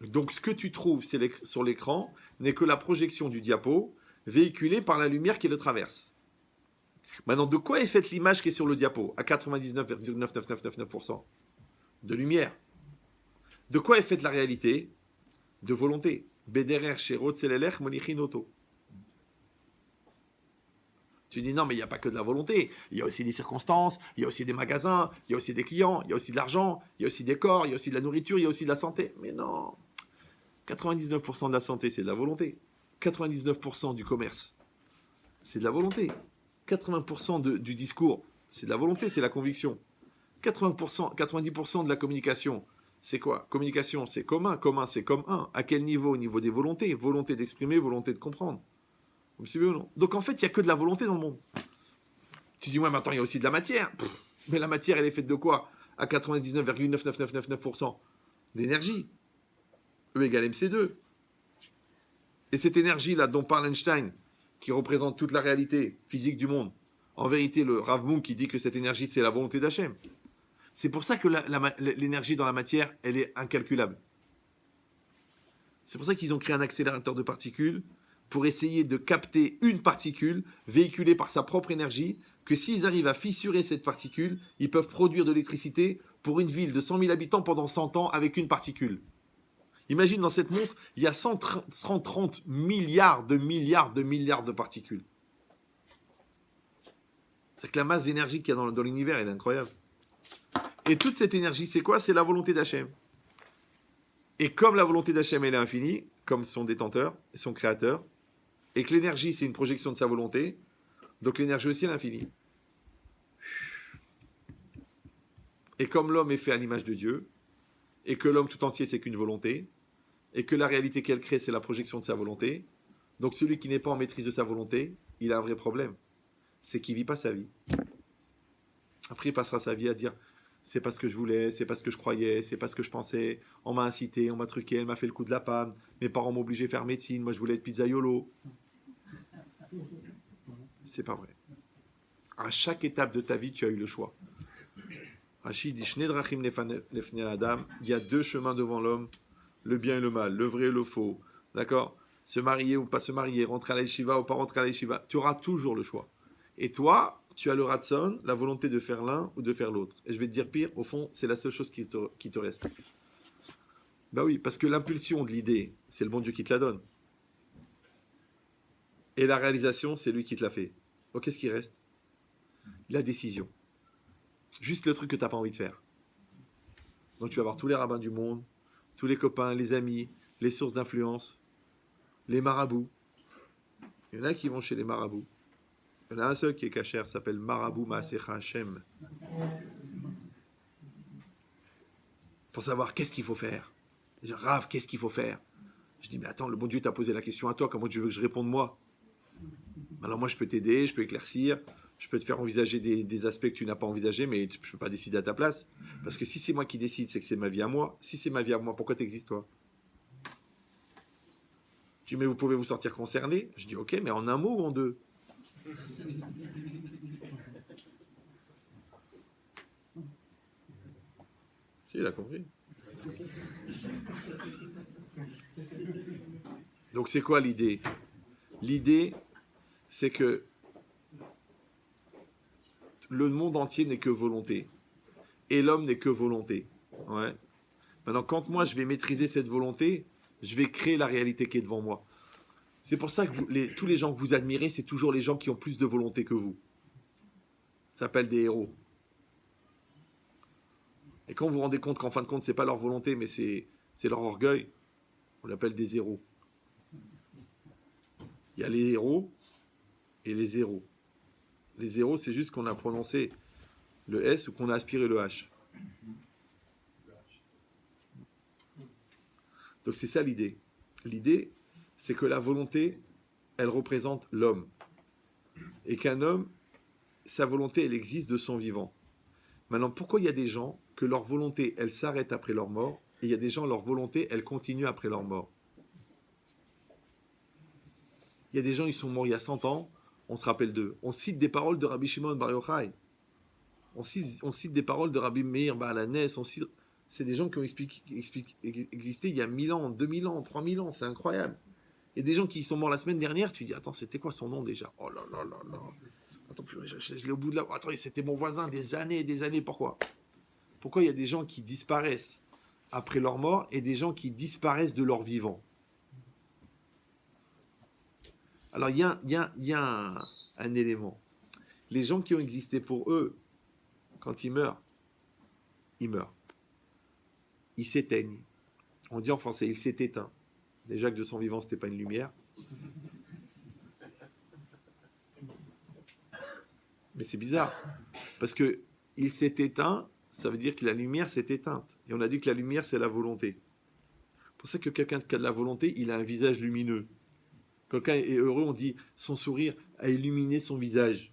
[SPEAKER 1] Donc, ce que tu trouves sur l'écran n'est que la projection du diapo véhiculée par la lumière qui le traverse. Maintenant, de quoi est faite l'image qui est sur le diapo à 99,99999% de lumière. De quoi est faite la réalité? De volonté. Bederer Sherot Selelech Monichinoto. Tu dis non, mais il n'y a pas que de la volonté. Il y a aussi des circonstances, il y a aussi des magasins, il y a aussi des clients, il y a aussi de l'argent, il y a aussi des corps, il y a aussi de la nourriture, il y a aussi de la santé. Mais non. 99% de la santé, c'est de la volonté. 99% du commerce, c'est de la volonté. 80% du discours, c'est de la volonté, c'est la conviction. 90% de la communication, c'est quoi? Communication, c'est commun, c'est comme un. À quel niveau? Au niveau des volontés. Volonté d'exprimer, volonté de comprendre. Vous me suivez ou non? Donc en fait, il n'y a que de la volonté dans le monde. Tu dis, ouais, mais attends, il y a aussi de la matière. Mais la matière, elle est faite de quoi? À 99,99999% d'énergie. E égale MC2. Et cette énergie-là dont parle Einstein, qui représente toute la réalité physique du monde, en vérité, le Rav Munk qui dit que cette énergie, c'est la volonté d'Hachem. C'est pour ça que l'énergie dans la matière, elle est incalculable. C'est pour ça qu'ils ont créé un accélérateur de particules pour essayer de capter une particule véhiculée par sa propre énergie, que s'ils arrivent à fissurer cette particule, ils peuvent produire de l'électricité pour une ville de 100 000 habitants pendant 100 ans avec une particule. Imagine, dans cette montre, il y a 130 milliards de particules. C'est que la masse d'énergie qu'il y a dans l'univers, elle est incroyable. Et toute cette énergie, c'est quoi? C'est la volonté d'Hachem. Et comme la volonté d'Hachem, elle est infinie, comme son détenteur, son créateur, et que l'énergie, c'est une projection de sa volonté, donc l'énergie aussi, elle est infinie. Et comme l'homme est fait à l'image de Dieu, et que l'homme tout entier, c'est qu'une volonté, et que la réalité qu'elle crée, c'est la projection de sa volonté, donc celui qui n'est pas en maîtrise de sa volonté, il a un vrai problème. C'est qu'il ne vit pas sa vie. Après, il passera sa vie à dire c'est pas ce que je voulais, c'est pas ce que je croyais, c'est pas ce que je pensais. On m'a incité, on m'a truqué, elle m'a fait le coup de la panne. Mes parents m'ont obligé de faire médecine, moi je voulais être pizzaiolo. C'est pas vrai. À chaque étape de ta vie, tu as eu le choix. Rachid dit Shnei drachim lefnei Adam, il y a deux chemins devant l'homme, le bien et le mal, le vrai et le faux. D'accord? Se marier ou pas se marier, rentrer à la yeshiva ou pas rentrer à la yeshiva. Tu auras toujours le choix. Et toi, tu as le ratson, la volonté de faire l'un ou de faire l'autre. Et je vais te dire pire, au fond, c'est la seule chose qui te reste. Bah oui, parce que l'impulsion de l'idée, c'est le bon Dieu qui te la donne. Et la réalisation, c'est lui qui te l'a fait. Donc qu'est-ce qui reste? La décision. Juste le truc que tu n'as pas envie de faire. Donc tu vas avoir tous les rabbins du monde, tous les copains, les amis, les sources d'influence, les marabouts. Il y en a qui vont chez les marabouts. Il y en a un seul qui est cachère, s'appelle Marabout Maasecha Hashem. Pour savoir qu'est-ce qu'il faut faire. Je dis, Rav, qu'est-ce qu'il faut faire? Je dis, mais attends, le bon Dieu t'a posé la question à toi, comment tu veux que je réponde moi? Alors moi je peux t'aider, je peux éclaircir, je peux te faire envisager des aspects que tu n'as pas envisagés, mais je ne peux pas décider à ta place. Parce que si c'est moi qui décide, c'est que c'est ma vie à moi. Si c'est ma vie à moi, pourquoi t'existes toi? Tu dis, mais vous pouvez vous sentir concerné? Je dis, ok, mais en un mot ou en deux? Si, il a compris. Donc c'est quoi l'idée? L'idée, c'est que le monde entier n'est que volonté. Et l'homme n'est que volonté. Ouais. Maintenant, quand moi je vais maîtriser cette volonté, je vais créer la réalité qui est devant moi. C'est pour ça que tous les gens que vous admirez, c'est toujours les gens qui ont plus de volonté que vous. Ça s'appelle des héros. Et quand vous vous rendez compte qu'en fin de compte, c'est pas leur volonté, mais c'est leur orgueil, on l'appelle des héros. Il y a les héros et les zéros. Les zéros, c'est juste qu'on a prononcé le S ou qu'on a aspiré le H. Donc c'est ça l'idée. L'idée, c'est que la volonté, elle représente l'homme. Et qu'un homme, sa volonté, elle existe de son vivant. Maintenant, pourquoi il y a des gens que leur volonté, elle s'arrête après leur mort, et il y a des gens, leur volonté, elle continue après leur mort? Il y a des gens, ils sont morts il y a 100 ans, on se rappelle d'eux. On cite des paroles de Rabbi Shimon Bar Yochai. On cite des paroles de Rabbi Meir Baal Hanes. C'est des gens qui ont existé il y a 1000 ans, 2000 ans, 3000 ans. C'est incroyable. Il y a des gens qui sont morts la semaine dernière. Tu dis, attends, c'était quoi son nom déjà? Oh là là là là. Attends, je l'ai au bout de la... Attends, c'était mon voisin des années et des années. Pourquoi il y a des gens qui disparaissent après leur mort et des gens qui disparaissent de leur vivant? Alors, il y a un élément. Les gens qui ont existé pour eux, quand ils meurent, ils s'éteignent. On dit en français, il s'est éteint. Déjà que de son vivant, ce n'était pas une lumière. Mais c'est bizarre. Parce que il s'est éteint, ça veut dire que la lumière s'est éteinte. Et on a dit que la lumière, c'est la volonté. C'est pour ça que quelqu'un qui a de la volonté, il a un visage lumineux. Quelqu'un est heureux, on dit son sourire a illuminé son visage.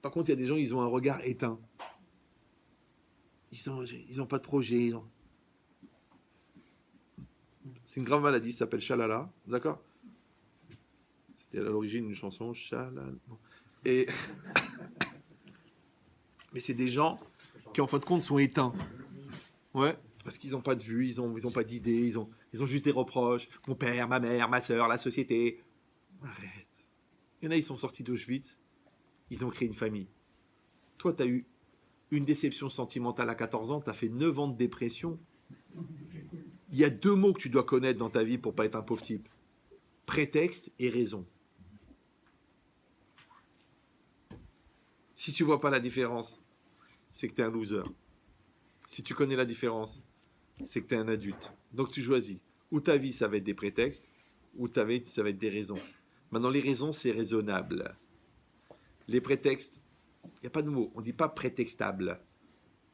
[SPEAKER 1] Par contre, il y a des gens, ils ont un regard éteint. Ils n'ont pas de projet. C'est une grave maladie, ça s'appelle Shalala, d'accord? C'était à l'origine une chanson, Shalala. Et mais c'est des gens qui, en fin de compte, sont éteints. Ouais, parce qu'ils n'ont pas de vue, ils ont pas d'idées, ils ont juste des reproches. Mon père, ma mère, ma soeur, la société. Arrête. Il y en a, ils sont sortis d'Auschwitz, ils ont créé une famille. Toi, tu as eu une déception sentimentale à 14 ans, tu as fait 9 ans de dépression. Il y a 2 mots que tu dois connaître dans ta vie pour pas être un pauvre type. Prétexte et raison. Si tu vois pas la différence, c'est que tu es un loser. Si tu connais la différence, c'est que tu es un adulte. Donc tu choisis. Ou ta vie, ça va être des prétextes, ou ta vie, ça va être des raisons. Maintenant, les raisons, c'est raisonnable. Les prétextes, il n'y a pas de mot. On ne dit pas prétextable.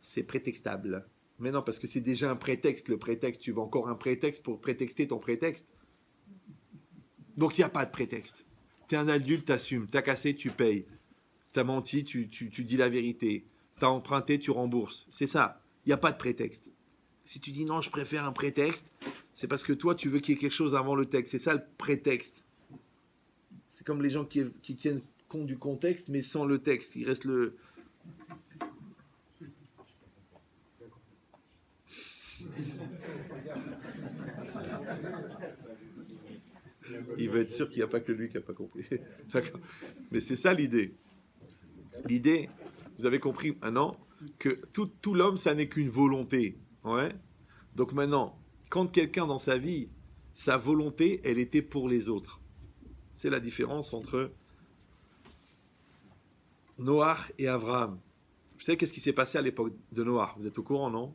[SPEAKER 1] C'est prétextable. Mais non, parce que c'est déjà un prétexte. Le prétexte, tu veux encore un prétexte pour prétexter ton prétexte. Donc, il n'y a pas de prétexte. Tu es un adulte, tu assumes. Tu as cassé, tu payes. Tu as menti, tu dis la vérité. Tu as emprunté, tu rembourses. C'est ça. Il n'y a pas de prétexte. Si tu dis non, je préfère un prétexte, c'est parce que toi, tu veux qu'il y ait quelque chose avant le texte. C'est ça le prétexte. C'est comme les gens qui tiennent compte du contexte, mais sans le texte. Il reste le... Il veut être sûr qu'il n'y a pas que lui qui n'a pas compris. D'accord. Mais c'est ça l'idée. L'idée, vous avez compris maintenant, que tout l'homme, ça n'est qu'une volonté. Ouais. Donc maintenant, quand quelqu'un dans sa vie, sa volonté, elle était pour les autres. C'est la différence entre Noach et Abraham. Vous savez qu'est-ce qui s'est passé à l'époque de Noach? Vous êtes au courant, non?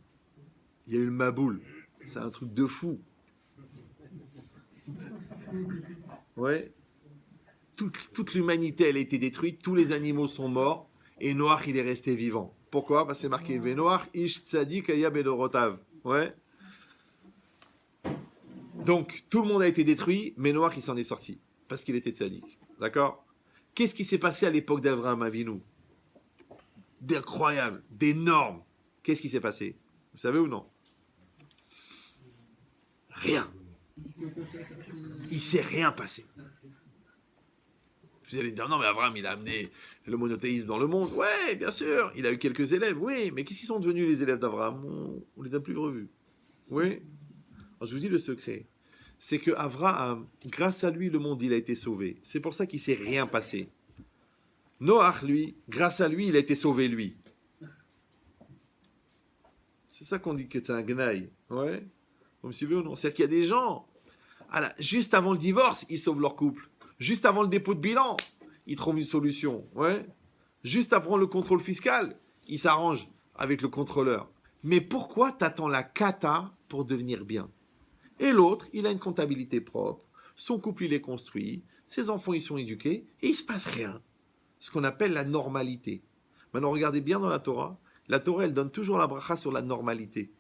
[SPEAKER 1] Il y a eu le Maboul. C'est un truc de fou. Ouais. Toute l'humanité, elle a été détruite. Tous les animaux sont morts. Et Noach, il est resté vivant. Pourquoi? Parce que c'est marqué Noach, Ish Tzadik Aya Bedorotav. Ouais. Donc, tout le monde a été détruit, mais Noach, il s'en est sorti. Parce qu'il était tzaddik. D'accord? Qu'est-ce qui s'est passé à l'époque d'Avraham Avinu? D'incroyable, d'énorme. Qu'est-ce qui s'est passé? Vous savez ou non? Rien. Il s'est rien passé. Vous allez dire, non mais Avraham, il a amené le monothéisme dans le monde. Ouais, bien sûr, il a eu quelques élèves, oui, mais qu'est-ce qu'ils sont devenus les élèves d'Avraham? On les a plus revus. Oui. Alors, je vous dis le secret. C'est que Avraham, grâce à lui, le monde, il a été sauvé. C'est pour ça qu'il ne s'est rien passé. Noach, lui, grâce à lui, il a été sauvé, lui. C'est ça qu'on dit que c'est un gnaille. Ouais. Vous me suivez ou non? C'est-à-dire qu'il y a des gens, juste avant le divorce, ils sauvent leur couple. Juste avant le dépôt de bilan, ils trouvent une solution. Ouais. Juste après le contrôle fiscal, ils s'arrangent avec le contrôleur. Mais pourquoi t'attends la cata pour devenir bien? Et l'autre, il a une comptabilité propre, son couple, il est construit, ses enfants, ils sont éduqués, et il ne se passe rien. Ce qu'on appelle la normalité. Maintenant, regardez bien dans la Torah, elle donne toujours la bracha sur la normalité.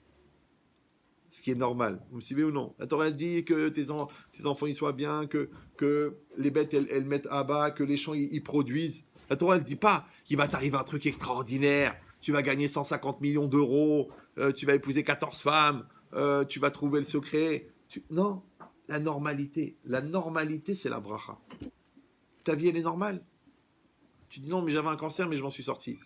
[SPEAKER 1] Ce qui est normal. Vous me suivez ou non? La Torah, elle dit que tes enfants, ils soient bien, que les bêtes, elles mettent à bas, que les champs, ils produisent. La Torah, elle ne dit pas qu'il va t'arriver un truc extraordinaire, tu vas gagner 150 millions d'euros, tu vas épouser 14 femmes, tu vas trouver le secret. Non, la normalité. La normalité, c'est la bracha. Ta vie, elle est normale. Tu dis non, mais j'avais un cancer, mais je m'en suis sorti.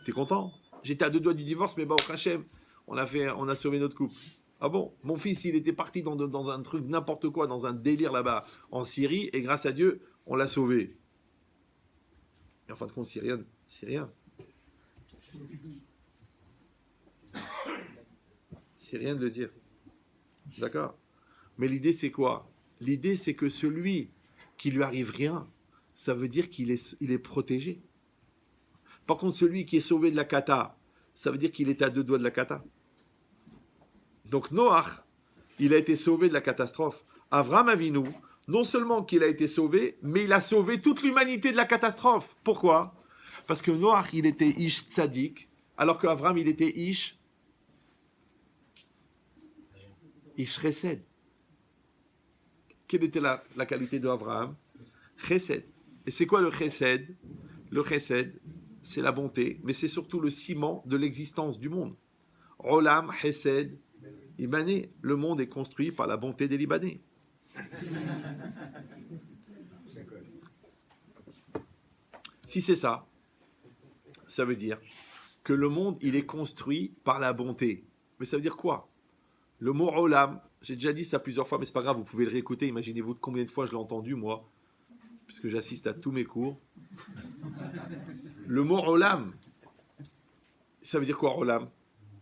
[SPEAKER 1] T'es content? J'étais à 2 doigts du divorce, mais au Hachem, on a sauvé notre couple. Ah bon? Mon fils, il était parti dans un truc, n'importe quoi, dans un délire là-bas, en Syrie, et grâce à Dieu, on l'a sauvé. Et en fin de compte, c'est rien. C'est rien de le dire. D'accord? Mais l'idée, c'est quoi? L'idée, c'est que celui qui lui arrive rien, ça veut dire qu'il est protégé. Par contre, celui qui est sauvé de la kata, ça veut dire qu'il est à 2 doigts de la kata. Donc Noach, il a été sauvé de la catastrophe. Avraham Avinu, non seulement qu'il a été sauvé, mais il a sauvé toute l'humanité de la catastrophe. Pourquoi? Parce que Noach, il était Ish Tzadik, alors qu'Avraham, il était Ish Chesed. Quelle était la qualité d'Avraham? Chesed. Et c'est quoi le Chesed? Le Chesed, c'est la bonté, mais c'est surtout le ciment de l'existence du monde. Olam, Chesed, Libanais. Le monde est construit par la bonté des Libanais. Si c'est ça, ça veut dire que le monde, il est construit par la bonté. Mais ça veut dire quoi? Le mot Olam, j'ai déjà dit ça plusieurs fois, mais c'est pas grave, vous pouvez le réécouter. Imaginez-vous combien de fois je l'ai entendu, moi, puisque j'assiste à tous mes cours. Le mot Olam, ça veut dire quoi, Olam?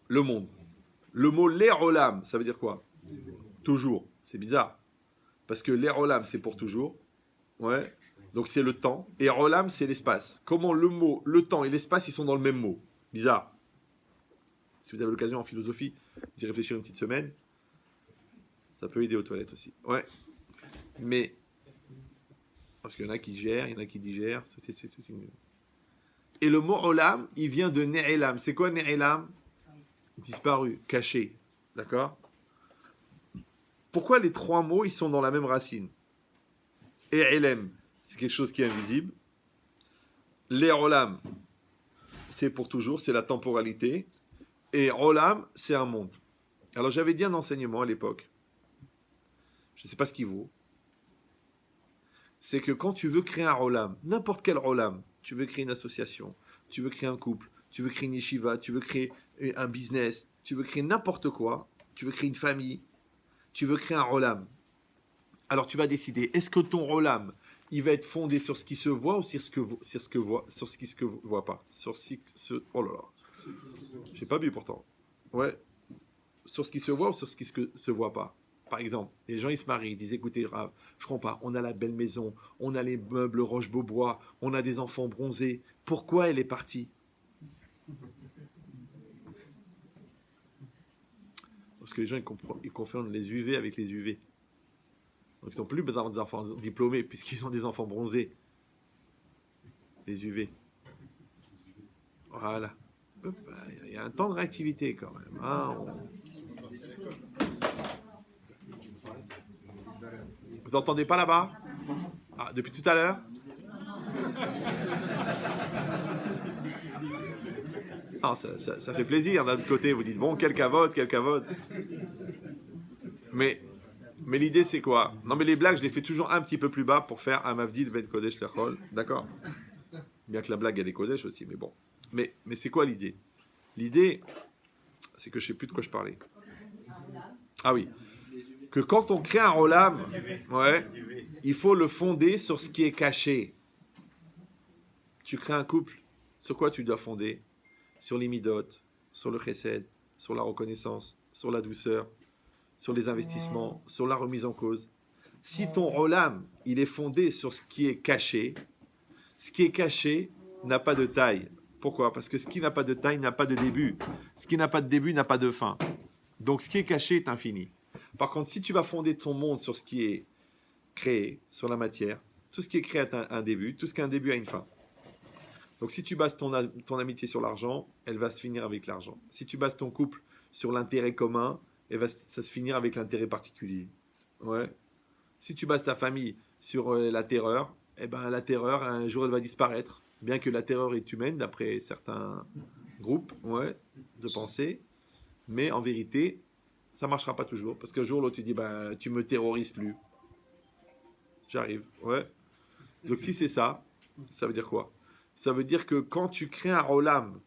[SPEAKER 1] Le monde. Le mot l'Olam, ça veut dire quoi? Toujours. C'est bizarre. Parce que l'Olam, c'est pour toujours. Ouais. Donc c'est le temps. Et Olam, c'est l'espace. Comment le temps et l'espace, ils sont dans le même mot? Bizarre. Si vous avez l'occasion en philosophie d'y réfléchir une petite semaine, ça peut aider aux toilettes aussi. Ouais. Mais, parce qu'il y en a qui gèrent, il y en a qui digèrent. Et le mot Olam, il vient de Ne'elam. C'est quoi Ne'elam? Disparu, caché. D'accord? Pourquoi les 3 mots, ils sont dans la même racine? E'elem, c'est quelque chose qui est invisible. L'Olam, c'est pour toujours, c'est la temporalité. Et Olam, c'est un monde. Alors j'avais dit un enseignement à l'époque, je ne sais pas ce qu'il vaut, c'est que quand tu veux créer un Olam, n'importe quel Olam, tu veux créer une association, tu veux créer un couple, tu veux créer une yeshiva, tu veux créer un business, tu veux créer n'importe quoi, tu veux créer une famille, tu veux créer un Olam. Alors tu vas décider, est-ce que ton Olam, il va être fondé sur ce qui se voit ou sur ce qui se voit pas, oh là là, j'ai pas bu pourtant. Ouais, sur ce qui se voit ou sur ce qui se voit pas. Par exemple, les gens ils se marient, ils disent écoutez Rav, je comprends pas, on a la belle maison, on a les meubles Roche-Beaubois, on a des enfants bronzés, pourquoi elle est partie? Parce que les gens ils confondent les UV avec les UV. Donc ils n'ont plus besoin des enfants diplômés puisqu'ils ont des enfants bronzés. Les UV. Voilà. Il y a un temps de réactivité quand même. Hein, Vous n'entendez pas là-bas? Ah, depuis tout à l'heure? Non, ça fait plaisir d'un autre côté. Vous dites, bon, quel cavote, quel cavote. Mais l'idée, c'est quoi? Non, mais les blagues, je les fais toujours un petit peu plus bas pour faire un Mavdil Ben Kodesh Lechol. D'accord? Bien que la blague, elle est Kodesh aussi, mais bon. Mais c'est quoi l'idée? L'idée, c'est que je ne sais plus de quoi je parlais. Ah oui. Que quand on crée un Olam, ouais, il faut le fonder sur ce qui est caché. Tu crées un couple, sur quoi tu dois fonder? Sur l'imidot, sur le chesed, sur la reconnaissance, sur la douceur, sur les investissements, sur la remise en cause. Si ton Olam, il est fondé sur ce qui est caché, ce qui est caché n'a pas de taille. Pourquoi? Parce que ce qui n'a pas de taille n'a pas de début. Ce qui n'a pas de début n'a pas de fin. Donc ce qui est caché est infini. Par contre, si tu vas fonder ton monde sur ce qui est créé, sur la matière, tout ce qui est créé a un début, tout ce qui a un début a une fin. Donc si tu bases ton amitié sur l'argent, elle va se finir avec l'argent. Si tu bases ton couple sur l'intérêt commun, ça se finir avec l'intérêt particulier. Ouais. Si tu bases ta famille sur la terreur, eh ben la terreur, un jour, elle va disparaître. Bien que la terreur est humaine, d'après certains groupes de pensée. Mais en vérité, ça ne marchera pas toujours. Parce qu'un jour, l'autre, tu dis, ben, tu me terrorises plus. J'arrive. Ouais. Donc si c'est ça, ça veut dire quoi? Ça veut dire que quand tu crées un Olam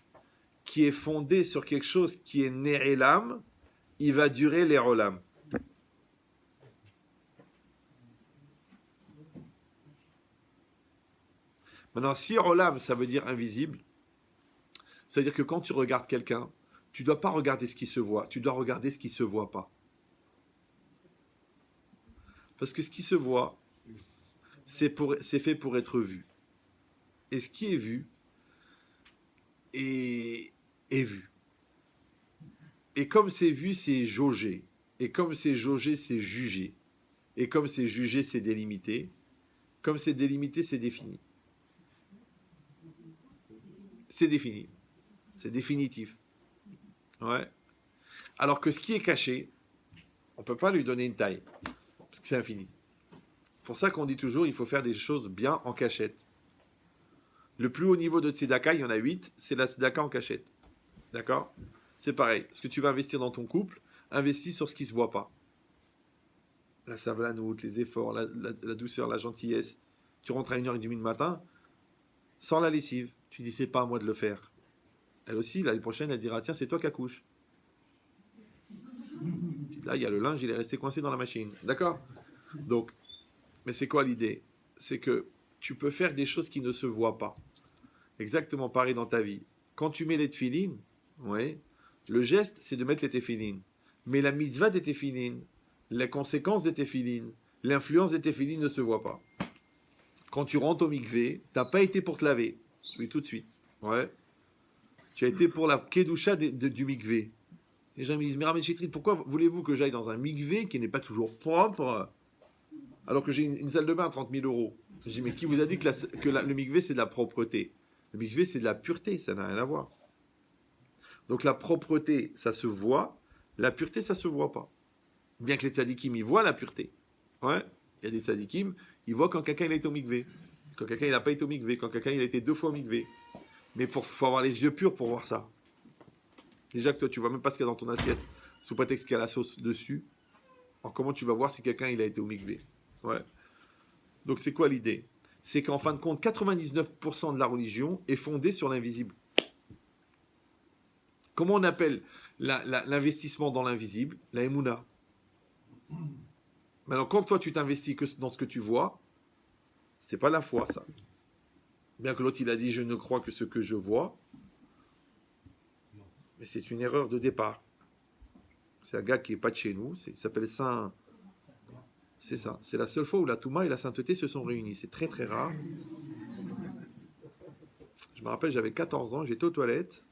[SPEAKER 1] qui est fondé sur quelque chose qui est Ne'elam, il va durer les Olam. Maintenant, si Olam, ça veut dire invisible, ça veut dire que quand tu regardes quelqu'un, tu ne dois pas regarder ce qui se voit, tu dois regarder ce qui ne se voit pas. Parce que ce qui se voit, c'est fait pour être vu. Et ce qui est vu est vu. Et comme c'est vu, c'est jaugé. Et comme c'est jaugé, c'est jugé. Et comme c'est jugé, c'est délimité. Comme c'est délimité, c'est défini. C'est défini. C'est définitif. Ouais. Alors que ce qui est caché, on ne peut pas lui donner une taille. Parce que c'est infini. C'est pour ça qu'on dit toujours, il faut faire des choses bien en cachette. Le plus haut niveau de tzedaka, il y en a 8, c'est la tzedaka en cachette. D'accord? C'est pareil. Ce que tu vas investir dans ton couple, investis sur ce qui ne se voit pas. La sablanoute, les efforts, la douceur, la gentillesse. Tu rentres à 1h30 du matin, sans la lessive. Tu dis, c'est pas à moi de le faire. Elle aussi, l'année prochaine, elle dira, tiens, c'est toi qui accouches. Là, il y a le linge, il est resté coincé dans la machine. D'accord? Donc, mais c'est quoi l'idée? C'est que tu peux faire des choses qui ne se voient pas. Exactement pareil dans ta vie. Quand tu mets les tefilines, le geste, c'est de mettre les tefilines. Mais la mitzvah des tefilines, les conséquences des tefilines, l'influence des tefilines ne se voit pas. Quand tu rentres au mikvé, tu n'as pas été pour te laver. Oui, tout de suite. Ouais. Tu as été pour la kedusha du mikvé. Les gens me disent, mais Rav Chetrit, pourquoi voulez-vous que j'aille dans un mikvé qui n'est pas toujours propre alors que j'ai une salle de bain à 30 000 euros? Je dis, mais qui vous a dit que le mikvé, c'est de la propreté? Le mikvé, c'est de la pureté, ça n'a rien à voir. Donc la propreté, ça se voit. La pureté, ça se voit pas. Bien que les tzadikim, ils voient la pureté. Ouais. Il y a des tzadikim, ils voient quand quelqu'un il a été au mikvé. Quand quelqu'un il n'a pas été au mikvé. Quand quelqu'un il a été 2 fois au mikvé. Mais il faut avoir les yeux purs pour voir ça. Déjà que toi, tu vois même pas ce qu'il y a dans ton assiette, sous prétexte qu'il y a la sauce dessus. Alors comment tu vas voir si quelqu'un il a été au mikvé? Ouais. Donc c'est quoi l'idée? C'est qu'en fin de compte, 99% de la religion est fondée sur l'invisible. Comment on appelle l'investissement dans l'invisible? La émouna. Maintenant, quand toi tu t'investis que dans ce que tu vois, c'est pas la foi, ça. Bien que l'autre il a dit je ne crois que ce que je vois, mais c'est une erreur de départ. C'est un gars qui est pas de chez nous, il s'appelle Saint. C'est ça. C'est la seule fois où la Touma et la sainteté se sont réunis. C'est très très rare. Je me rappelle, j'avais 14 ans, j'étais aux toilettes.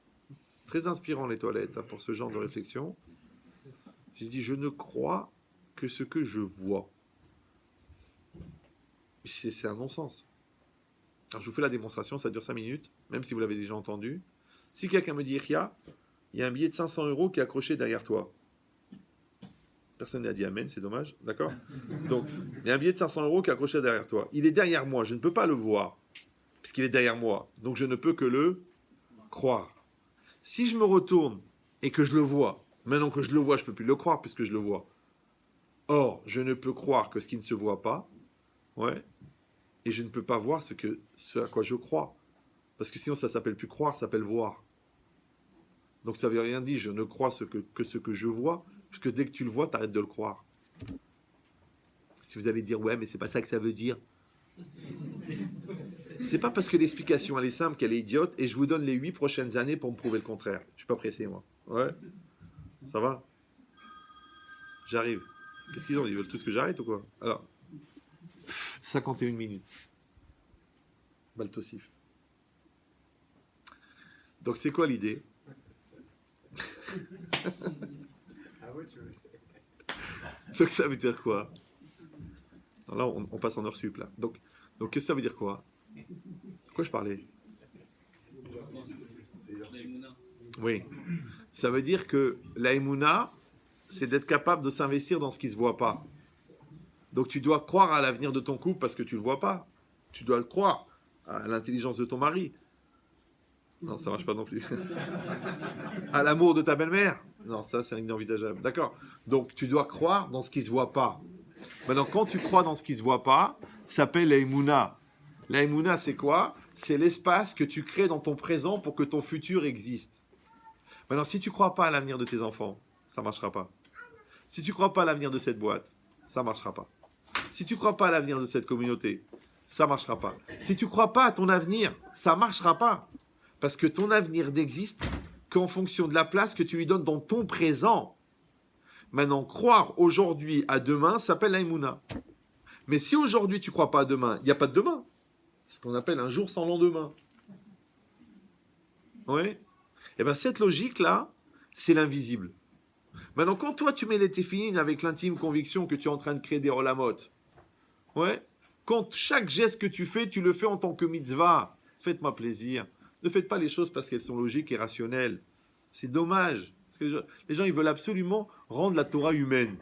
[SPEAKER 1] Très inspirant les toilettes pour ce genre de réflexion. J'ai dit je ne crois que ce que je vois. C'est un non-sens. Alors je vous fais la démonstration, ça dure 5 minutes, même si vous l'avez déjà entendu. Si quelqu'un me dit Ria, il y a un billet de 500 € qui est accroché derrière toi. Personne n'a dit Amen, c'est dommage, d'accord? Donc, il y a un billet de 500 € qui est accroché derrière toi. Il est derrière moi, je ne peux pas le voir, puisqu'il est derrière moi. Donc, je ne peux que le croire. Si je me retourne et que je le vois, maintenant que je le vois, je ne peux plus le croire puisque je le vois. Or, je ne peux croire que ce qui ne se voit pas, ouais, et je ne peux pas voir ce à quoi je crois. Parce que sinon, ça ne s'appelle plus croire, ça s'appelle voir. Donc, ça ne veut rien dire, je ne crois que ce que je vois, puisque dès que tu le vois, tu arrêtes de le croire. Si vous allez dire, ouais, mais c'est pas ça que ça veut dire. C'est pas parce que l'explication elle est simple qu'elle est idiote, et je vous donne les 8 prochaines années pour me prouver le contraire. Je suis pas pressé, moi. Ouais. Ça va? J'arrive. Qu'est-ce qu'ils ont? Ils veulent tous que j'arrête ou quoi? Alors, 51 minutes. Baltosif. Donc c'est quoi l'idée? Donc ça veut dire quoi? Alors là, on passe en heure sup là. Donc qu'est-ce que ça veut dire quoi? De quoi je parlais? Oui. Ça veut dire que la Emouna, c'est d'être capable de s'investir dans ce qui ne se voit pas. Donc tu dois croire à l'avenir de ton couple parce que tu ne le vois pas. Tu dois croire à l'intelligence de ton mari. Non, ça ne marche pas non plus. À l'amour de ta belle-mère. Non, ça c'est inenvisageable. D'accord. Donc tu dois croire dans ce qui ne se voit pas. Maintenant, quand tu crois dans ce qui ne se voit pas, ça s'appelle la Emouna. La Emouna, c'est quoi? C'est l'espace que tu crées dans ton présent pour que ton futur existe. Maintenant, si tu ne crois pas à l'avenir de tes enfants, ça ne marchera pas. Si tu ne crois pas à l'avenir de cette boîte, ça ne marchera pas. Si tu ne crois pas à l'avenir de cette communauté, ça ne marchera pas. Si tu ne crois pas à ton avenir, ça ne marchera pas. Parce que ton avenir n'existe qu'en fonction de la place que tu lui donnes dans ton présent. Maintenant, croire aujourd'hui à demain s'appelle la Emouna. Mais si aujourd'hui tu ne crois pas à demain, il n'y a pas de demain. C'est ce qu'on appelle un jour sans lendemain. Oui. Et bien cette logique-là, c'est l'invisible. Maintenant, quand toi tu mets les téphilines avec l'intime conviction que tu es en train de créer des rolamotes, ouais, quand chaque geste que tu fais, tu le fais en tant que mitzvah, faites-moi plaisir. Ne faites pas les choses parce qu'elles sont logiques et rationnelles. C'est dommage. Parce que les gens, ils veulent absolument rendre la Torah humaine.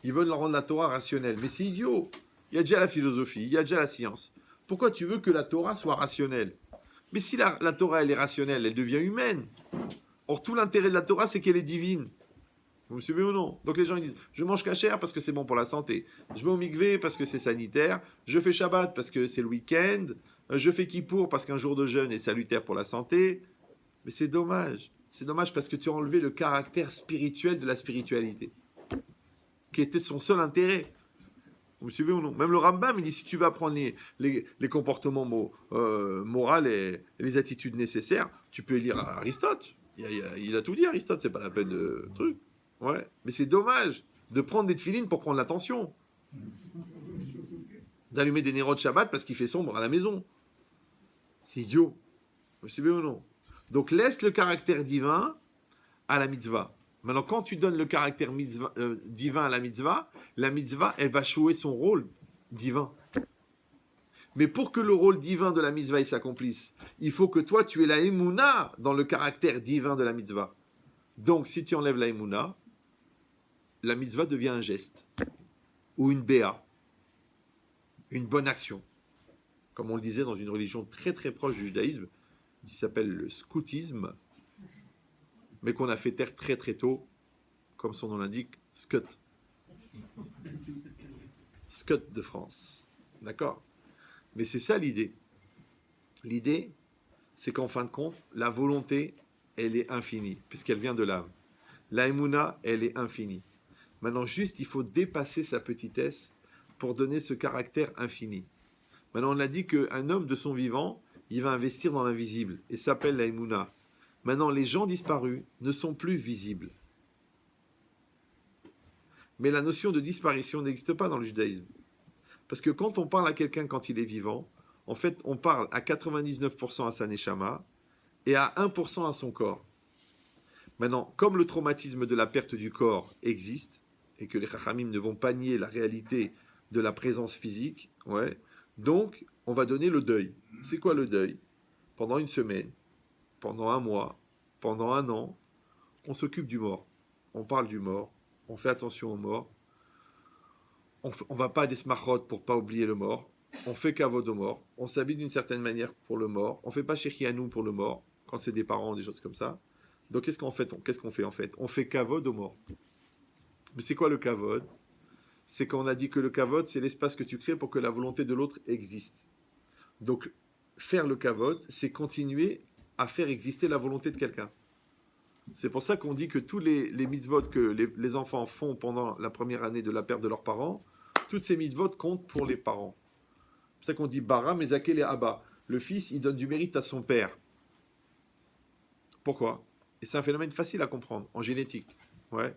[SPEAKER 1] Ils veulent rendre la Torah rationnelle. Mais c'est idiot. Il y a déjà la philosophie, il y a déjà la science. Pourquoi tu veux que la Torah soit rationnelle? Mais si la Torah, elle est rationnelle, elle devient humaine. Or, tout l'intérêt de la Torah, c'est qu'elle est divine. Vous me suivez ou non? Donc les gens ils disent, je mange kasher parce que c'est bon pour la santé. Je vais au mikvé parce que c'est sanitaire. Je fais Shabbat parce que c'est le week-end. Je fais Kippour parce qu'un jour de jeûne est salutaire pour la santé. Mais c'est dommage. C'est dommage parce que tu as enlevé le caractère spirituel de la spiritualité, qui était son seul intérêt. Vous me suivez ou non? Même le Rambam, il dit, si tu veux apprendre les comportements moraux et les attitudes nécessaires, tu peux lire Aristote. Il a tout dit, Aristote, c'est pas la peine de truc. Ouais. Mais c'est dommage de prendre des tefilines pour prendre l'attention. D'allumer des néros de Shabbat parce qu'il fait sombre à la maison. C'est idiot. Vous me suivez ou non? Donc laisse le caractère divin à la mitzvah. Maintenant, quand tu donnes le caractère divin à la mitzvah, elle va jouer son rôle divin. Mais pour que le rôle divin de la mitzvah s'accomplisse, il faut que toi, tu aies la émouna dans le caractère divin de la mitzvah. Donc, si tu enlèves la émouna, la mitzvah devient un geste, ou une béa, une bonne action. Comme on le disait dans une religion très très proche du judaïsme, qui s'appelle le scoutisme. mais qu'on a fait taire très très tôt, comme son nom l'indique, Scott. Scott de France. D'accord? Mais c'est ça l'idée. L'idée, c'est qu'en fin de compte, la volonté, elle est infinie, puisqu'elle vient de l'âme. La Emouna, elle est infinie. Maintenant, juste, il faut dépasser sa petitesse pour donner ce caractère infini. Maintenant, on a dit qu'un homme de son vivant, il va investir dans l'invisible, et ça s'appelle la Emouna. Maintenant, les gens disparus ne sont plus visibles. Mais la notion de disparition n'existe pas dans le judaïsme. Parce que quand on parle à quelqu'un quand il est vivant, en fait, on parle à 99% à sa neshama et à 1% à son corps. Maintenant, comme le traumatisme de la perte du corps existe, et que les chachamim ne vont pas nier la réalité de la présence physique, ouais, donc on va donner le deuil. C'est quoi le deuil? Pendant une semaine, pendant un mois, pendant un an, on s'occupe du mort. On parle du mort, on fait attention au mort. On ne va pas à des smachot pour pas oublier le mort. On fait kavod au mort. On s'habille d'une certaine manière pour le mort. On ne fait pas shechianou pour le mort, quand c'est des parents, des choses comme ça. Donc qu'est-ce qu'on fait en fait? On fait kavod au mort. Mais c'est quoi le kavod? C'est qu'on a dit que le kavod, c'est l'espace que tu crées pour que la volonté de l'autre existe. Donc faire le kavod, c'est continuer à faire exister la volonté de quelqu'un. C'est pour ça qu'on dit que tous les mitzvot que les enfants font pendant la première année de la perte de leurs parents, toutes ces mitzvot comptent pour les parents. C'est pour ça qu'on dit bara mezaké le abba. Le fils, il donne du mérite à son père. Pourquoi? Et c'est un phénomène facile à comprendre, en génétique. Ouais.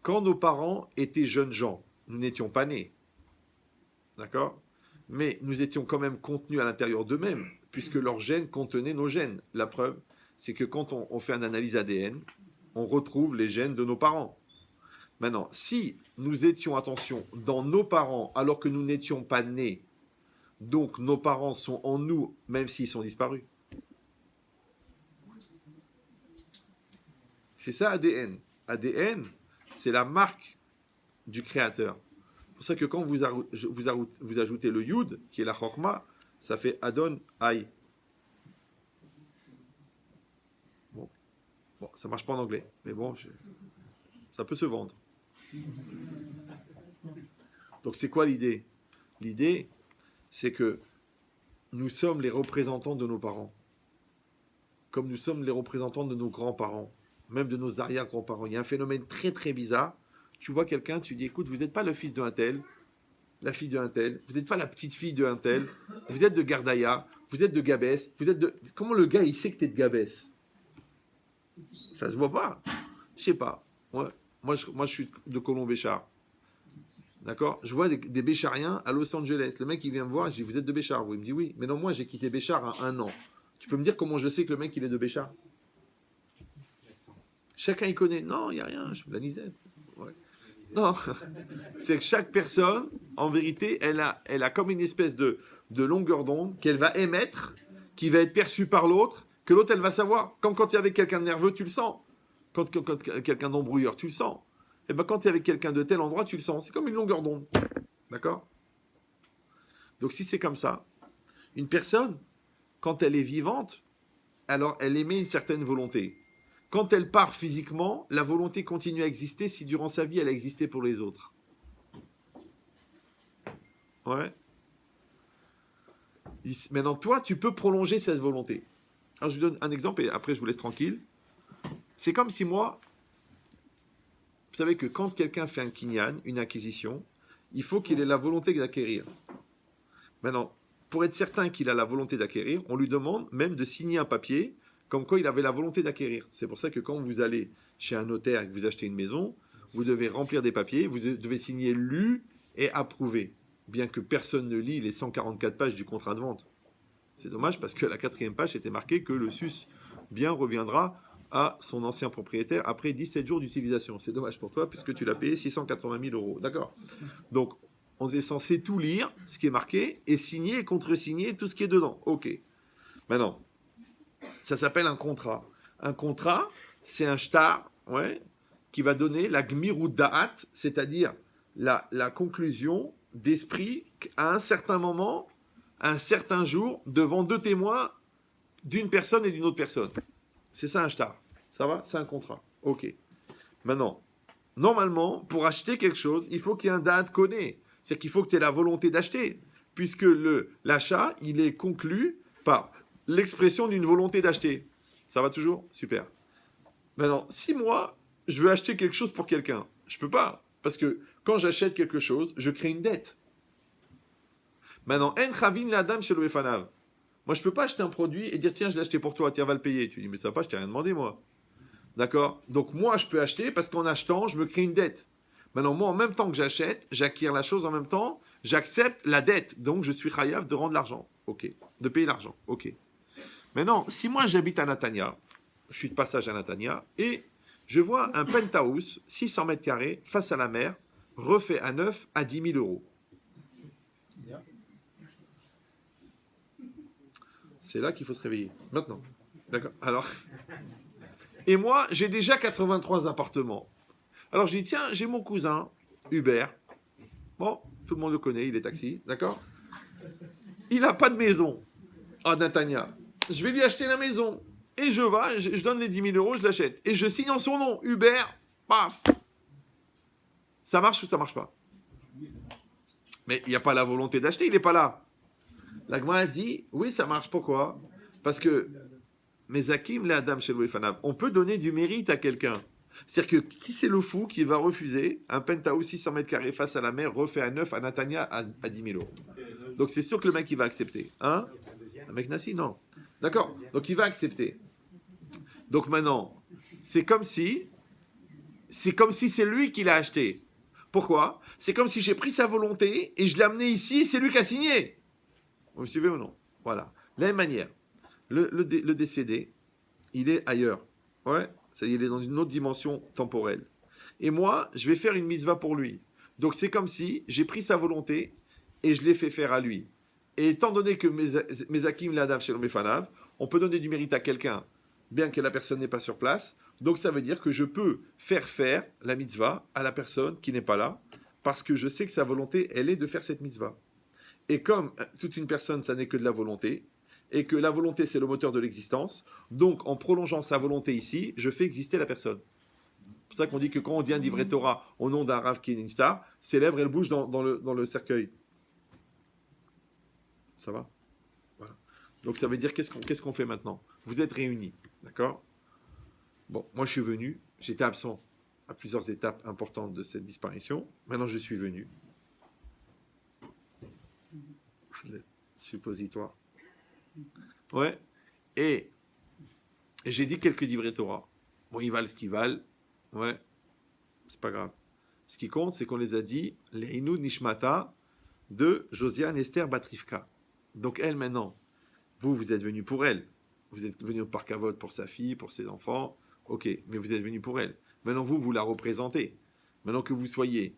[SPEAKER 1] Quand nos parents étaient jeunes gens, nous n'étions pas nés. D'accord? Mais nous étions quand même contenus à l'intérieur d'eux-mêmes, puisque leurs gènes contenaient nos gènes. La preuve, c'est que quand on fait une analyse ADN, on retrouve les gènes de nos parents. Maintenant, si nous étions, attention, dans nos parents alors que nous n'étions pas nés, donc nos parents sont en nous, même s'ils sont disparus. C'est ça ADN. ADN, c'est la marque du créateur. C'est pour ça que quand vous ajoutez le Yud, qui est la Chorma, ça fait Adon Aï. Bon, ça marche pas en anglais, mais bon, ça peut se vendre. Donc c'est quoi l'idée? L'idée, c'est que nous sommes les représentants de nos parents, comme nous sommes les représentants de nos grands-parents, même de nos arrière-grands-parents. Il y a un phénomène très très bizarre. Tu vois quelqu'un, tu dis, écoute, vous n'êtes pas le fils d'un tel, la fille d'un tel, vous n'êtes pas la petite fille d'un tel, vous êtes de Gardaïa, vous êtes de Gabès, vous êtes de... Comment le gars, il sait que tu es de Gabès? Ça se voit pas. Je sais pas. Ouais. Moi, je suis de Colomb-Béchard. D'accord? Je vois des Béchariens à Los Angeles. Le mec, il vient me voir, je dis, vous êtes de Béchar? Il me dit oui. Mais non, moi, j'ai quitté Béchar à 1 an. Tu peux me dire comment je sais que le mec, il est de Béchar? Chacun, il connaît. Non, il n'y a rien. Je la nisette. Ouais. Non. C'est que chaque personne, en vérité, elle a comme une espèce de longueur d'onde qu'elle va émettre, qui va être perçue par l'autre, que l'autre, elle va savoir. Comme quand il y avait quelqu'un de nerveux, tu le sens. Quand quelqu'un d'embrouilleur, tu le sens. Et bien quand tu es avec quelqu'un de tel endroit, tu le sens. C'est comme une longueur d'onde. D'accord? Donc si c'est comme ça, une personne, quand elle est vivante, alors elle émet une certaine volonté. Quand elle part physiquement, la volonté continue à exister si durant sa vie, elle a existé pour les autres. Ouais. Maintenant, toi, tu peux prolonger cette volonté. Alors, je vous donne un exemple et après, je vous laisse tranquille. C'est comme si moi, vous savez que quand quelqu'un fait un kinyan, une acquisition, il faut qu'il ait la volonté d'acquérir. Maintenant, pour être certain qu'il a la volonté d'acquérir, on lui demande même de signer un papier comme quoi il avait la volonté d'acquérir. C'est pour ça que quand vous allez chez un notaire et que vous achetez une maison, vous devez remplir des papiers, vous devez signer lu et approuvé, bien que personne ne lit les 144 pages du contrat de vente. C'est dommage parce que la 4e page était marqué que le sus bien reviendra à son ancien propriétaire après 17 jours d'utilisation. C'est dommage pour toi puisque tu l'as payé 680 000 euros. D'accord? Donc, on est censé tout lire, ce qui est marqué, et signer et contre-signer tout ce qui est dedans. Ok. Maintenant, ça s'appelle un contrat. Un contrat, c'est un shtar, ouais, qui va donner la gmirut da'at, c'est-à-dire la conclusion d'esprit à un certain moment, à un certain jour, devant 2 témoins d'une personne et d'une autre personne. C'est ça un shtar. Ça va? C'est un contrat. Ok. Maintenant, normalement, pour acheter quelque chose, il faut qu'il y ait un date connu. C'est-à-dire qu'il faut que tu aies la volonté d'acheter. Puisque l'achat, il est conclu par l'expression d'une volonté d'acheter. Ça va toujours? Super. Maintenant, si moi, je veux acheter quelque chose pour quelqu'un, je peux pas. Parce que quand j'achète quelque chose, je crée une dette. Maintenant, en chavin la dame chez le Efanav. Moi, je peux pas acheter un produit et dire tiens, je l'ai acheté pour toi, tiens, va le payer. Tu dis mais ça va pas, je t'ai rien demandé moi. D'accord? Donc moi, je peux acheter parce qu'en achetant, je me crée une dette. Maintenant, moi, en même temps que j'achète, j'acquiers la chose en même temps, j'accepte la dette. Donc, je suis chayav de rendre l'argent. Ok. De payer l'argent. Ok. Maintenant, si moi, j'habite à Natania, je suis de passage à Natania, et je vois un penthouse, 600 mètres carrés, face à la mer, refait à neuf à 10 000 euros. C'est là qu'il faut se réveiller. Maintenant. D'accord? Alors. Et moi, j'ai déjà 83 appartements. Alors, je dis, tiens, j'ai mon cousin, Hubert. Bon, tout le monde le connaît, il est taxi. D'accord? Il n'a pas de maison à Natania. Je vais lui acheter la maison. Et je donne les 10 000 euros, je l'achète. Et je signe en son nom. Hubert, paf. Ça marche ou ça marche pas? Mais il n'y a pas la volonté d'acheter, il n'est pas là. La Gemara dit, oui, ça marche. Pourquoi? Parce que, Mezakim, les Adam chez Fanav, on peut donner du mérite à quelqu'un. C'est-à-dire que qui c'est le fou qui va refuser un penthouse 600 mètres carrés face à la mer refait à neuf à Natania à 10 000 euros? Donc c'est sûr que le mec il va accepter. Hein? Un mec Nassi, non. D'accord? Donc il va accepter. Donc maintenant, c'est comme si c'est lui qui l'a acheté. Pourquoi? C'est comme si j'ai pris sa volonté et je l'ai amené ici et c'est lui qui a signé. Vous me suivez ou non? Voilà. De la même manière, le décédé, il est ailleurs. Ouais, ça y est, il est dans une autre dimension temporelle. Et moi, je vais faire une mitzvah pour lui. Donc c'est comme si j'ai pris sa volonté et je l'ai fait faire à lui. Et étant donné que mes akim l'adav chez l'omefanav, on peut donner du mérite à quelqu'un, bien que la personne n'est pas sur place. Donc ça veut dire que je peux faire la mitzvah à la personne qui n'est pas là, parce que je sais que sa volonté, elle est de faire cette mitzvah. Et comme toute une personne, ça n'est que de la volonté, et que la volonté, c'est le moteur de l'existence, donc en prolongeant sa volonté ici, je fais exister la personne. C'est pour ça qu'on dit que quand on dit un divrei Torah au nom d'un Rav qui est niftar, ses lèvres, elles bougent dans le cercueil. Ça va? Voilà. Donc ça veut dire, qu'est-ce qu'on fait maintenant? Vous êtes réunis, d'accord? Bon, moi je suis venu, j'étais absent à plusieurs étapes importantes de cette disparition. Maintenant je suis venu. Suppositoire. Ouais. Et j'ai dit quelques divrei Torah. Bon, ils valent ce qu'ils valent. Ouais. C'est pas grave. Ce qui compte, c'est qu'on les a dit Leinu Nishmata de Josiane Esther Batrivka. Donc elle, maintenant, vous êtes venu pour elle. Vous êtes venu au Parc Avot pour sa fille, pour ses enfants. Ok, mais vous êtes venu pour elle. Maintenant, vous la représentez. Maintenant que vous soyez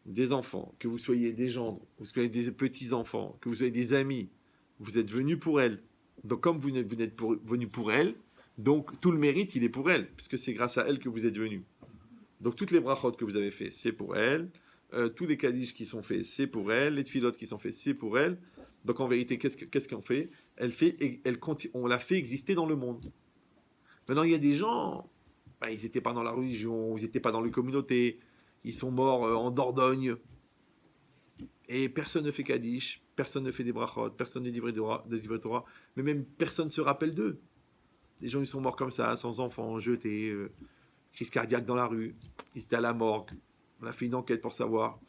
[SPEAKER 1] des enfants, que vous soyez des gendres, que vous soyez des petits-enfants, que vous soyez des amis, vous êtes venus pour elle. Donc comme vous êtes venus pour elle, donc tout le mérite, il est pour elle, puisque c'est grâce à elle que vous êtes venus. Donc toutes les brachot que vous avez fait, c'est pour elle. Tous les kaddish qui sont faits, c'est pour elle. Les tfilot qui sont faits, c'est pour elle. Donc en vérité, qu'est-ce qu'on fait? On l'a fait exister dans le monde. Maintenant, il y a des gens, ils n'étaient pas dans la religion, ils n'étaient pas dans les communautés, ils sont morts en Dordogne. Et personne ne fait kaddish, personne ne fait des brachot, personne ne dit de Torah, mais même personne ne se rappelle d'eux. Des gens, ils sont morts comme ça, sans enfants, jetés, crise cardiaque dans la rue, ils étaient à la morgue. On a fait une enquête pour savoir.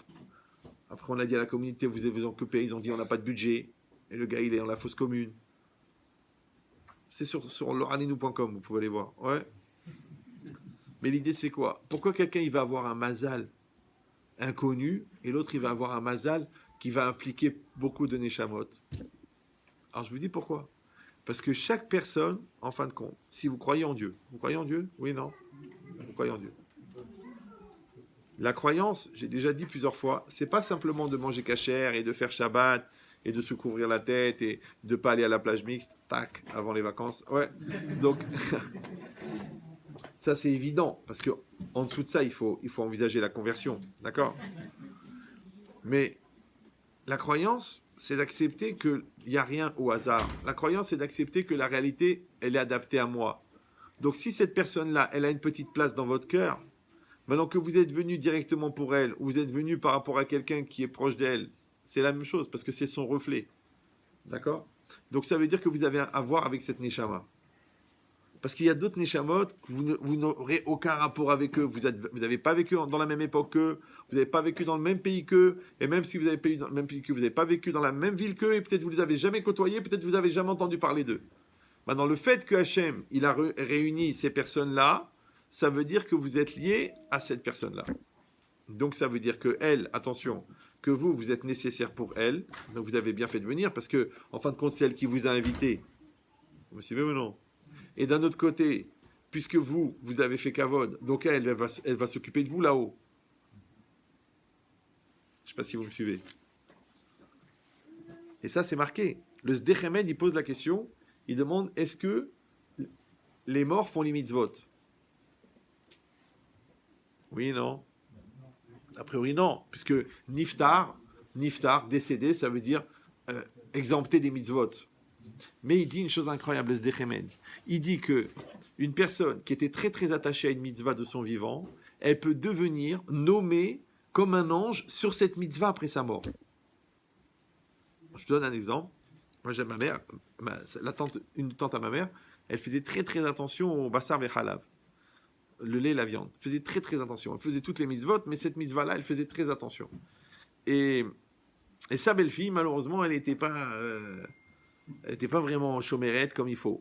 [SPEAKER 1] Après, on a dit à la communauté, vous avez occupé, ils ont dit, on n'a pas de budget. Et le gars, il est dans la fosse commune. C'est sur loranenou.com, vous pouvez aller voir. Ouais. Mais l'idée, c'est quoi? Pourquoi quelqu'un, il va avoir un mazal inconnu, et l'autre, il va avoir un mazal qui va impliquer beaucoup de neshamot? Alors, je vous dis pourquoi. Parce que chaque personne, en fin de compte, si vous croyez en Dieu, vous croyez en Dieu? Oui, non? Vous croyez en Dieu. La croyance, j'ai déjà dit plusieurs fois, c'est pas simplement de manger cachère et de faire Shabbat et de se couvrir la tête et de pas aller à la plage mixte, tac, avant les vacances. Ouais. Donc, ça c'est évident, parce que en dessous de ça, il faut envisager la conversion, d'accord? Mais la croyance, c'est d'accepter qu'il n'y a rien au hasard. La croyance, c'est d'accepter que la réalité, elle est adaptée à moi. Donc si cette personne-là, elle a une petite place dans votre cœur, maintenant que vous êtes venu directement pour elle, ou vous êtes venu par rapport à quelqu'un qui est proche d'elle, c'est la même chose, parce que c'est son reflet. D'accord? Donc ça veut dire que vous avez à voir avec cette Neshama. Parce qu'il y a d'autres Neshamot, vous n'aurez aucun rapport avec eux. Vous n'avez pas vécu dans la même époque qu'eux, vous n'avez pas vécu dans le même pays qu'eux, et même si vous avez vécu dans le même pays qu'eux, vous n'avez pas vécu dans la même ville qu'eux, et peut-être vous ne les avez jamais côtoyés, peut-être vous n'avez jamais entendu parler d'eux. Maintenant, le fait que Hachem, il a réuni ces personnes-là, ça veut dire que vous êtes liés à cette personne-là. Donc ça veut dire que elle, attention, que vous êtes nécessaire pour elle, donc vous avez bien fait de venir, parce que, en fin de compte, c'est elle qui vous a invité. Vous me suivez ou non? Et d'un autre côté, puisque vous avez fait Kavod, donc elle va s'occuper de vous là-haut. Je ne sais pas si vous me suivez. Et ça, c'est marqué. Le Sdechemed, il pose la question, il demande, est-ce que les morts font les mitzvot? Oui, non. A priori, non. Puisque niftar, décédé, ça veut dire exempté des mitzvot. Mais il dit une chose incroyable, ce Dechemed. Il dit que une personne qui était très très attachée à une mitzvah de son vivant, elle peut devenir nommée comme un ange sur cette mitzvah après sa mort. Je te donne un exemple. Moi, j'ai ma mère, une tante à ma mère, elle faisait très très attention au bassar vechalav, le lait et la viande. Elle faisait très très attention. Elle faisait toutes les mitzvot, mais cette mitzvah-là, elle faisait très attention. Et sa belle-fille, malheureusement, elle n'était pas vraiment chomérette comme il faut.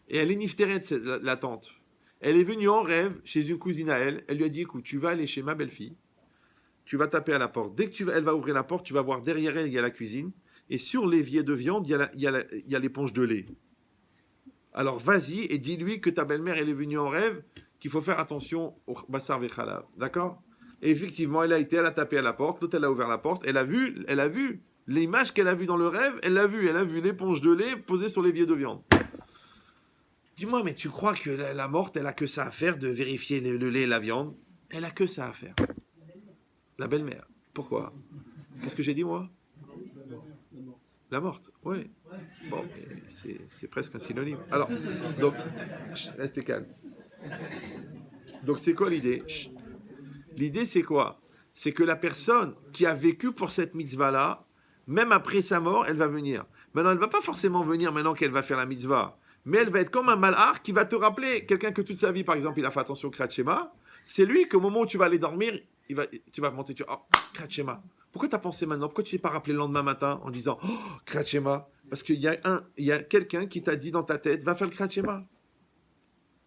[SPEAKER 1] Et elle est niftérette, la tante. Elle est venue en rêve chez une cousine à elle. Elle lui a dit, écoute, tu vas aller chez ma belle-fille, tu vas taper à la porte. Dès que elle va ouvrir la porte, tu vas voir derrière elle, il y a la cuisine. Et sur l'évier de viande, il y a l'éponge de lait. Alors vas-y et dis-lui que ta belle-mère, elle est venue en rêve, qu'il faut faire attention au bassar vechalav. D'accord? Et effectivement, elle a tapé à la porte. L'autre, elle a ouvert la porte. Elle a vu l'image qu'elle a vue dans le rêve. Elle a vu l'éponge de lait posée sur l'évier de viande. Dis-moi, mais tu crois que la morte, elle a que ça à faire de vérifier le lait et la viande? Elle a que ça à faire. La belle-mère. Pourquoi? Qu'est-ce que j'ai dit, moi? La morte, oui. Bon, c'est presque un synonyme. Alors, donc, restez calme. Donc, c'est quoi l'idée? L'idée, c'est quoi? C'est que la personne qui a vécu pour cette mitzvah-là, même après sa mort, elle va venir. Maintenant, elle ne va pas forcément venir maintenant qu'elle va faire la mitzvah. Mais elle va être comme un malach qui va te rappeler, quelqu'un que toute sa vie, par exemple, il a fait attention au Kriyat Shema, c'est lui qu'au moment où tu vas aller dormir, tu vas monter, oh, Kriyat Shema. Pourquoi tu as pensé maintenant? Pourquoi tu ne t'es pas rappelé le lendemain matin en disant, oh, Kriyat Shema? Parce qu'il y a quelqu'un qui t'a dit dans ta tête, va faire le Kriyat Shema.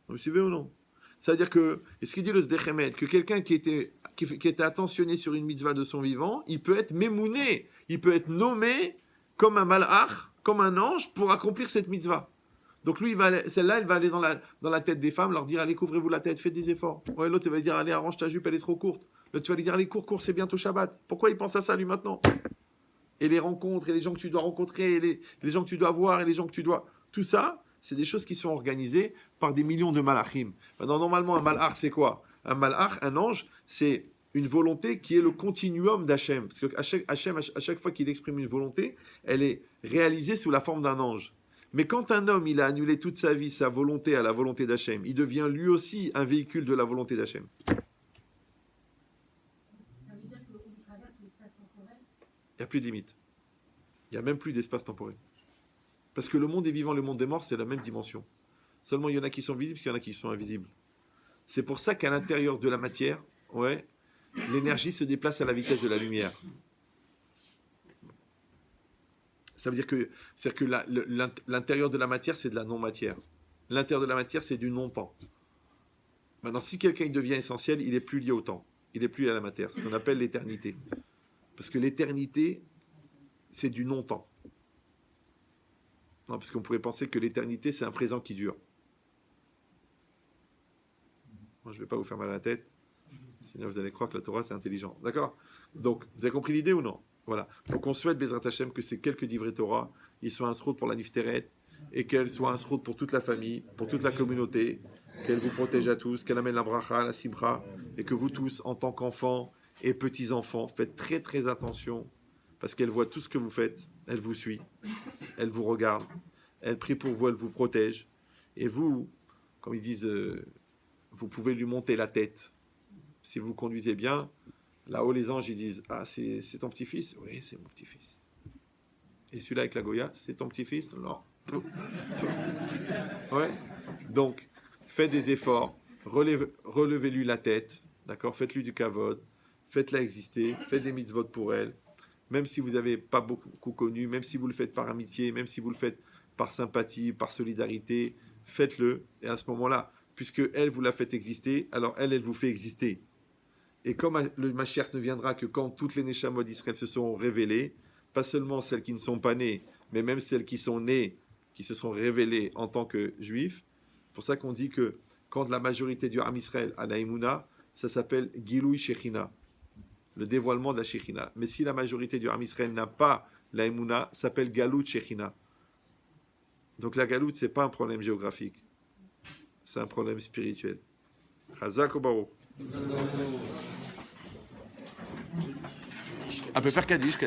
[SPEAKER 1] Vous me suivez ou non? C'est-à-dire que, et ce qu'il dit le Sdechemed, que quelqu'un qui était attentionné sur une mitzvah de son vivant, il peut être mémouné, il peut être nommé comme un malach, comme un ange, pour accomplir cette mitzvah. Donc lui, celle-là, elle va aller dans la tête des femmes, leur dire, allez, couvrez-vous la tête, faites des efforts. Ouais, l'autre, elle va dire, allez, arrange ta jupe, elle est trop courte. L'autre, tu vas lui dire, allez, cours, c'est bientôt Shabbat. Pourquoi il pense à ça, lui, maintenant? Et les rencontres, et les gens que tu dois rencontrer, et les gens que tu dois voir, et les gens que tu dois... Tout ça, c'est des choses qui sont organisées par des millions de malachim. Maintenant, normalement, un malach, c'est quoi? Un malach, un ange, c'est une volonté qui est le continuum d'Hachem. Parce que Hachem, à chaque fois qu'il exprime une volonté, elle est réalisée sous la forme d'un ange. Mais quand un homme, il a annulé toute sa vie, sa volonté à la volonté d'Hachem, il devient lui aussi un véhicule de la volonté d'Hachem. Ça veut dire qu'on traverse l'espace temporel? Il n'y a plus de limite. Il n'y a même plus d'espace temporel. Parce que le monde des vivants et le monde des morts, c'est la même dimension. Seulement, il y en a qui sont visibles, il y en a qui sont invisibles. C'est pour ça qu'à l'intérieur de la matière, l'énergie se déplace à la vitesse de la lumière. Ça veut dire que l'intérieur de la matière, c'est de la non-matière. L'intérieur de la matière, c'est du non-temps. Maintenant, si quelqu'un devient essentiel, il n'est plus lié au temps. Il n'est plus lié à la matière, ce qu'on appelle l'éternité. Parce que l'éternité, c'est du non-temps. Non, parce qu'on pourrait penser que l'éternité, c'est un présent qui dure. Moi, je ne vais pas vous faire mal à la tête. Sinon, vous allez croire que la Torah, c'est intelligent. D'accord? Donc, vous avez compris l'idée ou non? Voilà. Donc, on souhaite, Bezrat Hashem, que ces quelques divrei Torah, ils soient un srout pour la Nifteret, et qu'elles soient un srout pour toute la famille, pour toute la communauté, qu'elle vous protège à tous, qu'elle amène la bracha, la simcha, et que vous tous, en tant qu'enfants et petits-enfants, faites très très attention, parce qu'elle voit tout ce que vous faites, elle vous suit, elle vous regarde, elle prie pour vous, elle vous protège, et vous, comme ils disent, vous pouvez lui monter la tête. Si vous conduisez bien, là-haut les anges ils disent, ah c'est ton petit-fils? Oui, c'est mon petit-fils. Et celui-là avec la Goya, c'est ton petit-fils? Non. Tout. Ouais. Donc, faites des efforts, relevez-lui la tête, d'accord? Faites-lui du kavod, faites-la exister, faites des mitzvot pour elle, même si vous n'avez pas beaucoup connu, même si vous le faites par amitié, même si vous le faites par sympathie, par solidarité, faites-le. Et à ce moment-là, puisque elle vous l'a fait exister, alors elle vous fait exister. Et comme le Mashiach ne viendra que quand toutes les Neshamot d'Israël se sont révélées, pas seulement celles qui ne sont pas nées, mais même celles qui sont nées, qui se sont révélées en tant que juifs. C'est pour ça qu'on dit que quand la majorité du Ham Israël a la Emouna, ça s'appelle Giloui Shechina, le dévoilement de la Shechina. Mais si la majorité du Ham Israël n'a pas la Emouna, ça s'appelle Galout Shechina. Donc la Galout, ce n'est pas un problème géographique, c'est un problème spirituel. Chazak ou Baruch. On peut faire Kaddish.